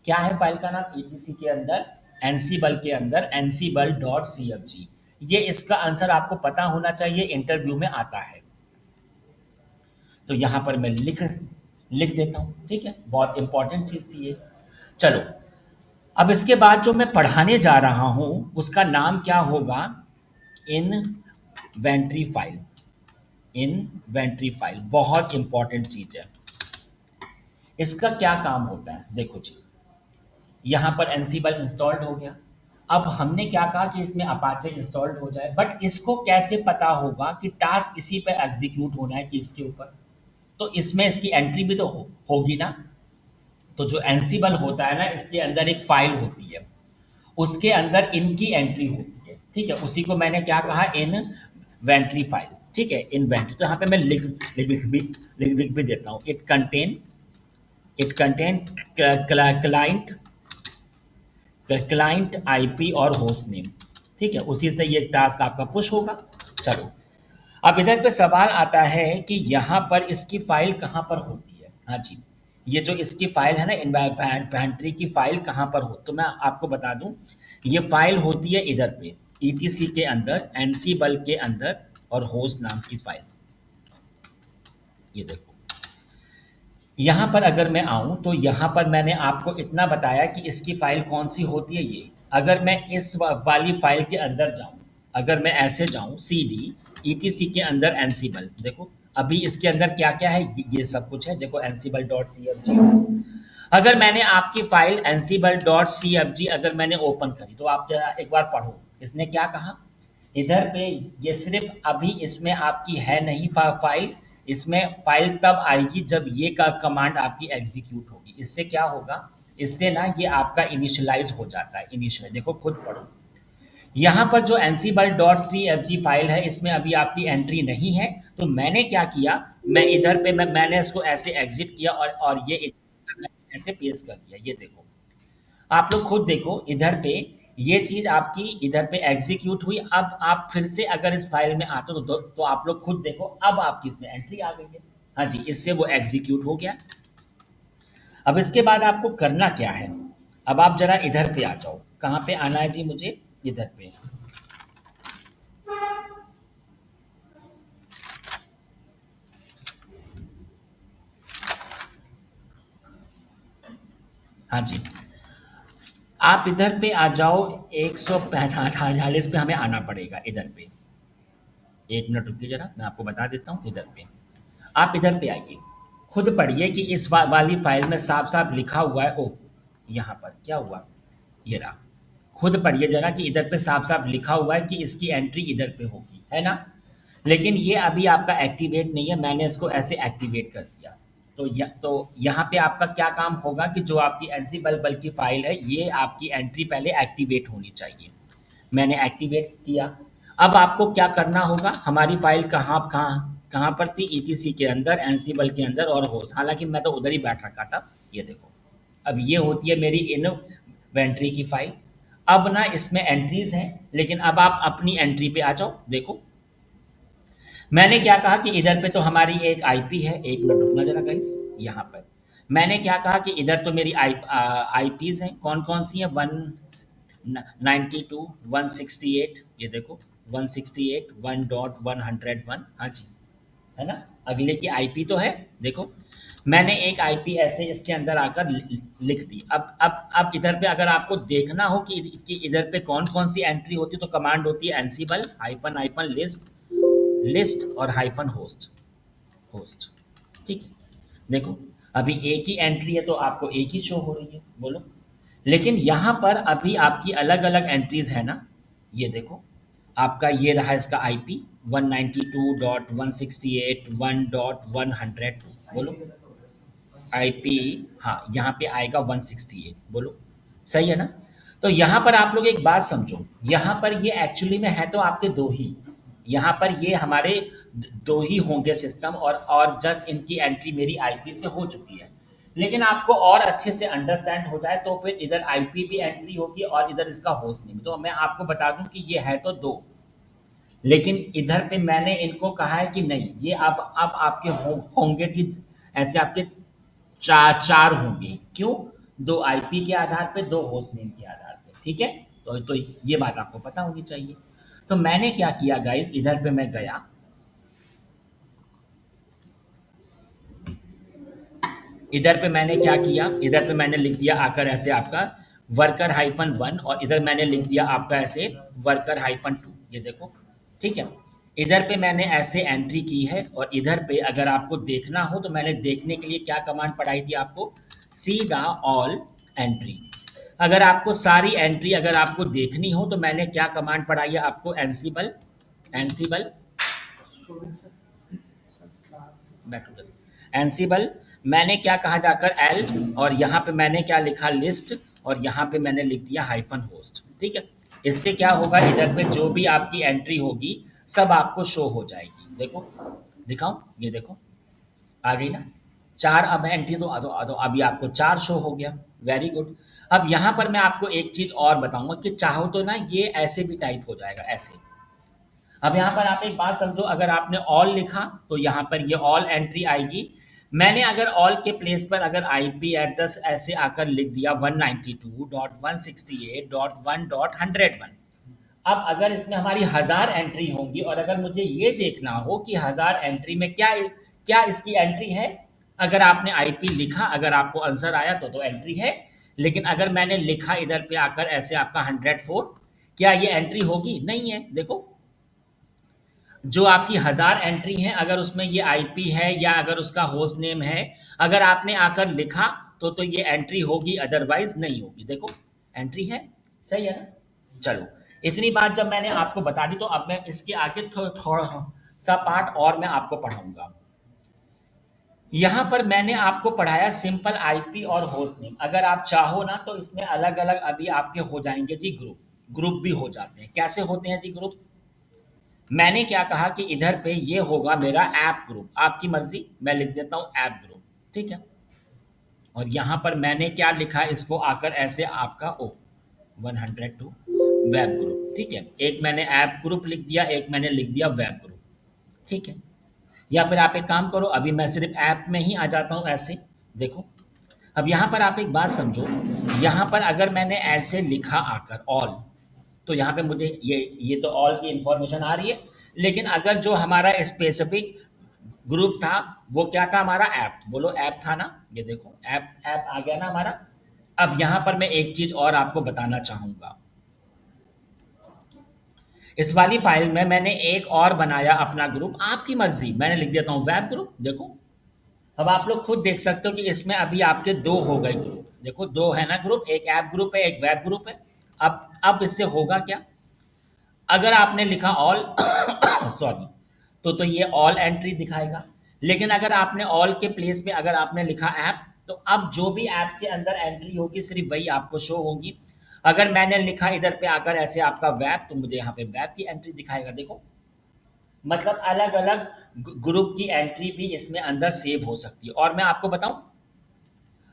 क्या है फाइल का नाम, ईटीसी के अंदर एनसीबल के अंदर Ansible dot C F G. ये इसका आंसर आपको पता होना चाहिए, इंटरव्यू में आता है। तो यहाँ पर मैं लिख लिख देता हूँ, ठीक है, बहुत इंपॉर्टेंट चीज़ थी ये। चलो, अब इसके बाद जो मैं पढ़ाने जा रहा हूँ उसका नाम क्या होगा, इन्वेंट्री फाइल। इन्वेंट्री फाइल बहुत इंपॉर्टेंट चीज़ है। इसका क्या काम होता है, देखो जी, यहाँ पर एनसीबल इंस्टॉल्ड हो गया। अब हमने क्या कहा कि इसमें अपाचे इंस्टॉल्ड हो जाए, बट इसको कैसे पता होगा कि टास्क इसी पे एग्जीक्यूट होना है कि इसके ऊपर? तो इसमें इसकी एंट्री भी तो होगी ना। तो जो एनसीबल होता है ना, इसके अंदर एक फाइल होती है, उसके अंदर इनकी एंट्री होती है, ठीक है। उसी को मैंने क्या कहा, इन्वेंट्री फाइल, ठीक है, इन्वेंट्री। तो यहाँ पे मैं लिख भी देता हूँ, इट कंटेन क्लाइंट आईपी और होस्ट नेम, ठीक है। उसी से ये टास्क आपका पुश होगा। चलो, अब इधर पे सवाल आता है कि यहाँ पर इसकी फाइल कहाँ पर होती है। हाँ जी, ये जो इसकी फाइल है ना, इन्वेंट्री की फाइल कहाँ पर हो, तो मैं आपको बता दूं, ये फाइल होती है इधर पे ईटीसी के अंदर, एनसीबल के अंदर और होस्ट नाम की फाइल। ये देखो, यहाँ पर अगर मैं आऊँ तो यहाँ पर मैंने आपको इतना बताया कि इसकी फ़ाइल कौन-सी होती है ये। अगर मैं इस वाली फ़ाइल के अंदर जाऊँ, अगर मैं ऐसे जाऊँ सीडी ईटीसी के अंदर एनसिबल, देखो अभी इसके अंदर क्या-क्या है, ये सब कुछ है। देखो एनसिबल डॉट सीएफजी। अगर मैंने आपकी फ़ाइल एनसिबल डॉट सीएफजी अगर मैंने ओपन करी तो आप ज़रा एक बार पढ़ो, इसने क्या कहा? इधर पे ये सिर्फ अभी इसमें आपकी है नहीं फाइल, इसमें फाइल तब आएगी जब ये का कमांड आपकी एग्जीक्यूट होगी। इससे क्या होगा, इससे ना ये आपका इनिशियलाइज हो जाता है। इनिशियल देखो, खुद पढ़ो। यहाँ पर जो Ansible dot C F G file है, इसमें अभी आपकी एंट्री नहीं है, तो मैंने क्या किया, मैं इधर पे मैंने इसको ऐसे एग्जिट किया और ये ऐसे पेस्ट कर दिया। ये देखो, आप लोग खुद देखो, इधर पे ये चीज़ आपकी इधर पे एग्जीक्यूट हुई। अब आप फिर से अगर इस फाइल में आते हो तो आप लोग खुद देखो, अब आपकी इसमें एंट्री आ गई है। हाँ जी, इससे वो एग्जीक्यूट हो गया। अब इसके बाद आपको करना क्या है, अब आप जरा इधर पे आ जाओ। कहाँ पे आना है जी मुझे, इधर पे। हाँ जी, आप इधर पे आ जाओ, 145 पे हमें आना पड़ेगा इधर पे। एक मिनट रुकिए जरा, मैं आपको बता देता हूँ। इधर पे आप इधर पे आइए, खुद पढ़िए कि इस वाली फाइल में साफ साफ लिखा हुआ है। ओ, यहाँ पर क्या हुआ, ये रहा। खुद पढ़िए जरा कि इधर पे साफ साफ लिखा हुआ है कि इसकी एंट्री इधर पे होगी, है ना। लेकिन ये अभी आपका एक्टिवेट नहीं है, मैंने इसको ऐसे एक्टिवेट कर दिया। तो यहाँ पे आपका क्या काम होगा कि जो आपकी एनसीबल बल की फाइल है, ये आपकी एंट्री पहले एक्टिवेट होनी चाहिए। मैंने एक्टिवेट किया। अब आपको क्या करना होगा, हमारी फाइल कहाँ कहाँ कहाँ पर थी, ईटीसी के अंदर, एनसीबल के अंदर और होस्ट। हालांकि मैं तो उधर ही बैठ रखा था। ये देखो, अब ये होती है मेरी इन्वेंट्री की फाइल। अब ना इसमें एंट्रीज हैं, लेकिन अब आप अपनी एंट्री पे आ जाओ। देखो, मैंने क्या कहा कि इधर पे तो हमारी एक आईपी है। एक मिनट रुकना जरा गाइस। यहाँ पर मैंने क्या कहा कि इधर तो मेरी आईपीज हैं। कौन कौन सी हैं? 192, 168, ये देखो 168, 1.101। हाँ जी, है ना। अगले की आईपी तो है। देखो, मैंने एक आईपी ऐसे इसके अंदर आकर लिख दी। अब इधर पे अगर आपको देखना हो कि इधर पे कौन कौन सी एंट्री होती है, तो कमांड होती है Ansible hyphen hyphen list, list और हाइफन होस्ट, होस्ट। ठीक है, देखो अभी एक ही एंट्री है तो आपको एक ही शो हो रही है। बोलो, लेकिन यहाँ पर अभी आपकी अलग अलग एंट्रीज है ना। ये देखो, आपका ये रहा इसका आईपी 192.168.1.100। बोलो, आईपी, हाँ यहाँ पे आएगा 168। बोलो, सही है ना। तो यहाँ पर आप लोग एक बात समझो, यहाँ पर ये एक्चुअली में है तो आपके दो ही, यहाँ पर ये हमारे दो ही होंगे सिस्टम, और जस्ट इनकी एंट्री मेरी आईपी से हो चुकी है। लेकिन आपको और अच्छे से अंडरस्टैंड हो जाए तो फिर इधर आईपी भी एंट्री होगी और इधर इसका होस्ट नेम। तो मैं आपको बता दूं कि ये है तो दो, लेकिन इधर पे मैंने इनको कहा है कि नहीं, ये अब आपके होंगे कि ऐसे आपके चार चार होंगे। क्यों? दो आईपी के आधार पे, दो होस्ट नेम के आधार पे। ठीक है, तो ये बात आपको पता होनी चाहिए। तो मैंने क्या किया गाइस, इधर पे मैं गया, इधर पे मैंने क्या किया, इधर पे मैंने लिख दिया आकर ऐसे आपका वर्कर हाइफन 1, और इधर मैंने लिख दिया आपका ऐसे वर्कर हाइफन 2। ये देखो, ठीक है। इधर पे मैंने ऐसे एंट्री की है, और इधर पे अगर आपको देखना हो तो मैंने देखने के लिए क्या कमांड पढ़ाई थी आपको, सी द ऑल एंट्री। अगर आपको सारी एंट्री अगर आपको देखनी हो तो मैंने क्या कमांड पढ़ाई है आपको, एनसीबल, एनसीबल बैठो, एनसीबल मैंने क्या कहा जाकर एल, और यहाँ पे मैंने क्या लिखा, लिस्ट, और यहाँ पे मैंने लिख दिया हाइफन होस्ट। ठीक है, इससे क्या होगा, इधर पे जो भी आपकी एंट्री होगी सब आपको शो हो जाएगी। देखो, दिखाऊं, ये देखो आ गई ना चार। अब एंट्री तो अभी आपको चार शो हो गया। Very good. अब यहाँ पर मैं आपको एक चीज और बताऊंगा कि चाहो तो ना ये ऐसे भी टाइप हो जाएगा, ऐसे। अब यहाँ पर आप एक बात समझो, अगर आपने ऑल लिखा तो यहाँ पर ये ऑल एंट्री आएगी। मैंने अगर ऑल के प्लेस पर अगर आईपी एड्रेस ऐसे आकर लिख दिया 192.168.1.101। अब अगर इसमें हमारी 1000 एंट्री होंगी, और अगर मुझे ये देखना हो कि 1000 एंट्री में क्या क्या इसकी एंट्री है, अगर आपने आईपी लिखा, अगर आपको आंसर आया तो एंट्री है। लेकिन अगर मैंने लिखा इधर पे आकर ऐसे आपका 104, क्या ये एंट्री होगी? नहीं है। देखो, जो आपकी 1000 एंट्री हैं, अगर उसमें ये आईपी है या अगर उसका होस्ट नेम है, अगर आपने आकर लिखा तो ये एंट्री होगी, अदरवाइज नहीं होगी। देखो, एंट्री है, सही है ना। चलो, इतनी बात जब मैंने आपको बता दी, तो अब मैं इसके आगे थोड़ा सा पार्ट और मैं आपको पढ़ाऊंगा। यहाँ पर मैंने आपको पढ़ाया सिंपल आईपी और होस्ट नेम। अगर आप चाहो ना तो इसमें अलग अलग अभी आपके हो जाएंगे जी ग्रुप, ग्रुप भी हो जाते हैं। कैसे होते हैं जी ग्रुप? मैंने क्या कहा कि इधर पे ये होगा मेरा ऐप ग्रुप, आपकी मर्जी, मैं लिख देता हूँ ऐप ग्रुप। ठीक है, और यहाँ पर मैंने क्या लिखा, इसको आकर ऐसे आपका 102 वेब ग्रुप। ठीक है, एक मैंने ऐप ग्रुप लिख दिया, एक मैंने लिख दिया वेब ग्रुप। ठीक है, या फिर आप एक काम करो, अभी मैं सिर्फ ऐप में ही आ जाता हूँ ऐसे। देखो, अब यहाँ पर आप एक बात समझो, यहाँ पर अगर मैंने ऐसे लिखा आकर ऑल, तो यहाँ पे मुझे ये तो ऑल की इंफॉर्मेशन आ रही है। लेकिन अगर जो हमारा स्पेसिफिक ग्रुप था वो क्या था, हमारा ऐप। बोलो, ऐप था ना। ये देखो, ऐप ऐप आ गया ना हमारा। अब यहाँ पर मैं एक चीज और आपको बताना चाहूंगा, इस वाली फाइल में मैंने एक और बनाया अपना ग्रुप, आपकी मर्जी, मैंने लिख देता हूँ वेब ग्रुप। देखो, अब आप लोग खुद देख सकते हो कि इसमें अभी आपके दो हो गए ग्रुप। देखो, दो है ना ग्रुप, एक ऐप ग्रुप है, एक वेब ग्रुप है। अब इससे होगा क्या, अगर आपने लिखा ऑल सॉरी, तो ये ऑल एंट्री दिखाएगा। लेकिन अगर आपने ऑल के प्लेस पे अगर आपने लिखा ऐप, तो अब जो भी ऐप के अंदर एंट्री होगी सिर्फ वही आपको शो होगी। अगर मैंने लिखा इधर पे आकर ऐसे आपका वेब, तो मुझे यहाँ पे वेब की एंट्री दिखाएगा, देखो। मतलब अलग अलग ग्रुप की एंट्री भी इसमें अंदर सेव हो सकती है। और मैं आपको बताऊं,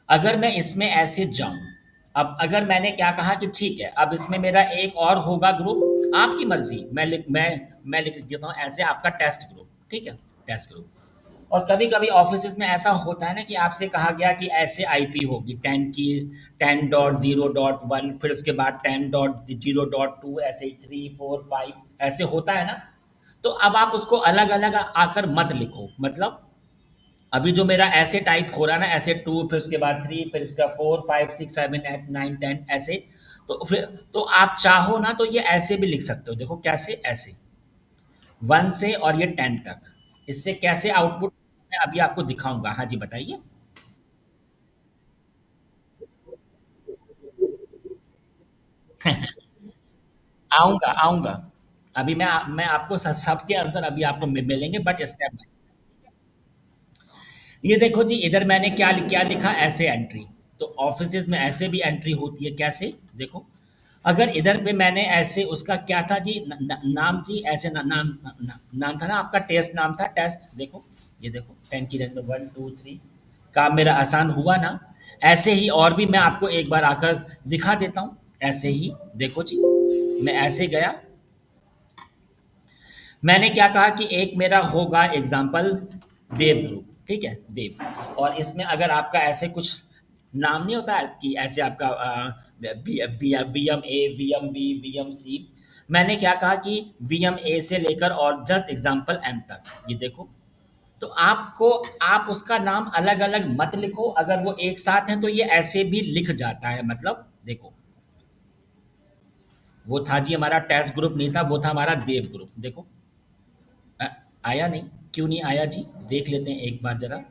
अगर मैं इसमें ऐसे जाऊं, अब अगर मैंने क्या कहा कि ठीक है अब इसमें मेरा एक और होगा ग्रुप, आपकी मर्जी, मैं लिख देता हूँ ऐसे आपका टेस्ट ग्रुप, ठीक है, टेस्ट ग्रुप। और कभी कभी ऑफिस में ऐसा होता है ना कि आपसे कहा गया कि ऐसे आईपी होगी 10 की, 10.0.1, फिर उसके बाद 10.0.2, ऐसे 3 4 5 ऐसे होता है ना। तो अब आप उसको अलग अलग आकर मत लिखो, मतलब अभी जो मेरा ऐसे टाइप हो रहा है ना, ऐसे 2, फिर उसके बाद 3, फिर उसका 4 5 6 7 8 9 10 ऐसे। तो फिर तो आप चाहो ना तो ये ऐसे भी लिख सकते हो, देखो कैसे, ऐसे 1 से और ये 10 तक, इससे कैसे आउटपुट मैं अभी आपको दिखाऊंगा। हाँ जी, बताइए। आऊंगा आऊंगा। अभी मैं आपको सबके आंसर अभी आपको मिलेंगे, बट स्टेप बाय। ये देखो जी, इधर मैंने क्या लिखा, ऐसे एंट्री। तो ऑफिसेज में ऐसे भी एंट्री होती है, कैसे, देखो। अगर इधर पे मैंने ऐसे उसका क्या था जी, नाम जी, ऐसे नाम था ना आपका, टेस्ट नाम था, टेस्ट, देखो। ये देखो 10 की रेंज में 1 2 3, काम मेरा आसान हुआ ना। ऐसे ही और भी मैं आपको एक बार आकर दिखा देता हूँ, ऐसे ही देखो जी। मैं ऐसे गया, मैंने क्या कहा कि एक मेरा होगा एग्जाम्पल देव ग्रुप, ठीक है, देव। और इसमें अगर आपका ऐसे कुछ नाम नहीं होता है कि ऐसे आपका B M A, V M B, V M C, मैंने क्या कहा कि वी एम ए से लेकर और जस्ट एग्जाम्पल एम तक, ये देखो। तो आपको, आप उसका नाम अलग अलग मत लिखो, अगर वो एक साथ हैं तो ये ऐसे भी लिख जाता है, मतलब देखो। वो था जी हमारा टेस्ट ग्रुप नहीं था, वो था हमारा देव ग्रुप, देखो। अ, आया नहीं, क्यों नहीं आया जी, देख लेते हैं एक बार जरा।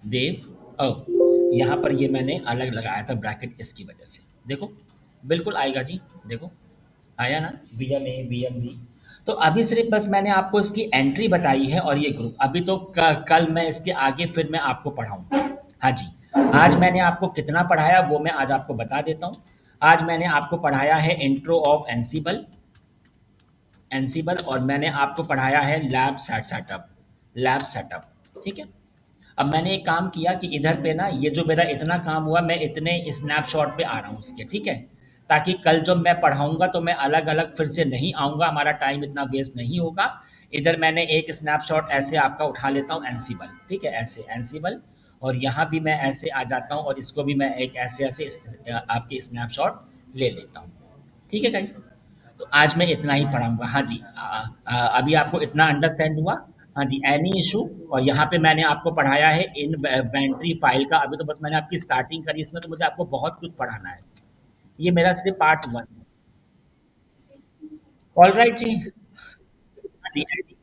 देव, ओ, यहाँ पर ये मैंने अलग लगाया था ब्रैकेट, इसकी वजह से, देखो। बिल्कुल आएगा जी, देखो। आया ना, B M A, B M B. तो अभी सिर्फ बस मैंने आपको इसकी एंट्री बताई है और ये ग्रुप, अभी तो कल मैं इसके आगे फिर मैं आपको पढ़ाऊंगा। हाँ जी। आज मैंने आपको कितना पढ़ाया वो मैं आज आपको बता देता हूँ। आज मैंने आपको पढ़ाया है इंट्रो ऑफ एनसीबल, एनसीबल, और मैंने आपको पढ़ाया है सेटअप, लैब सेटअप, ठीक है। अब मैंने एक काम किया कि इधर पे ना ये जो मेरा इतना काम हुआ, मैं इतने स्नैपशॉट पे आ रहा हूँ उसके, ठीक है। ताकि कल जब मैं पढ़ाऊंगा तो मैं अलग अलग फिर से नहीं आऊँगा, हमारा टाइम इतना वेस्ट नहीं होगा। इधर मैंने एक स्नैपशॉट ऐसे आपका उठा लेता हूँ एनसीबल, ठीक है, ऐसे एनसीबल। और यहाँ भी मैं ऐसे आ जाता हूँ और इसको भी मैं एक ऐसे ऐसे आपके स्नैपशॉट ले लेता हूँ, ठीक है गाइस। तो आज मैं इतना ही पढ़ाऊँगा। हाँ जी, अभी आपको इतना अंडरस्टैंड हुआ? हाँ जी, एनी इशू? और यहाँ पे मैंने आपको पढ़ाया है इन्वेंटरी फाइल का, अभी तो बस मैंने आपकी स्टार्टिंग करी, इसमें तो मुझे आपको बहुत कुछ पढ़ाना है। ये मेरा सिर्फ पार्ट 1 है। ऑलराइट जी। हाँ जी, एनी।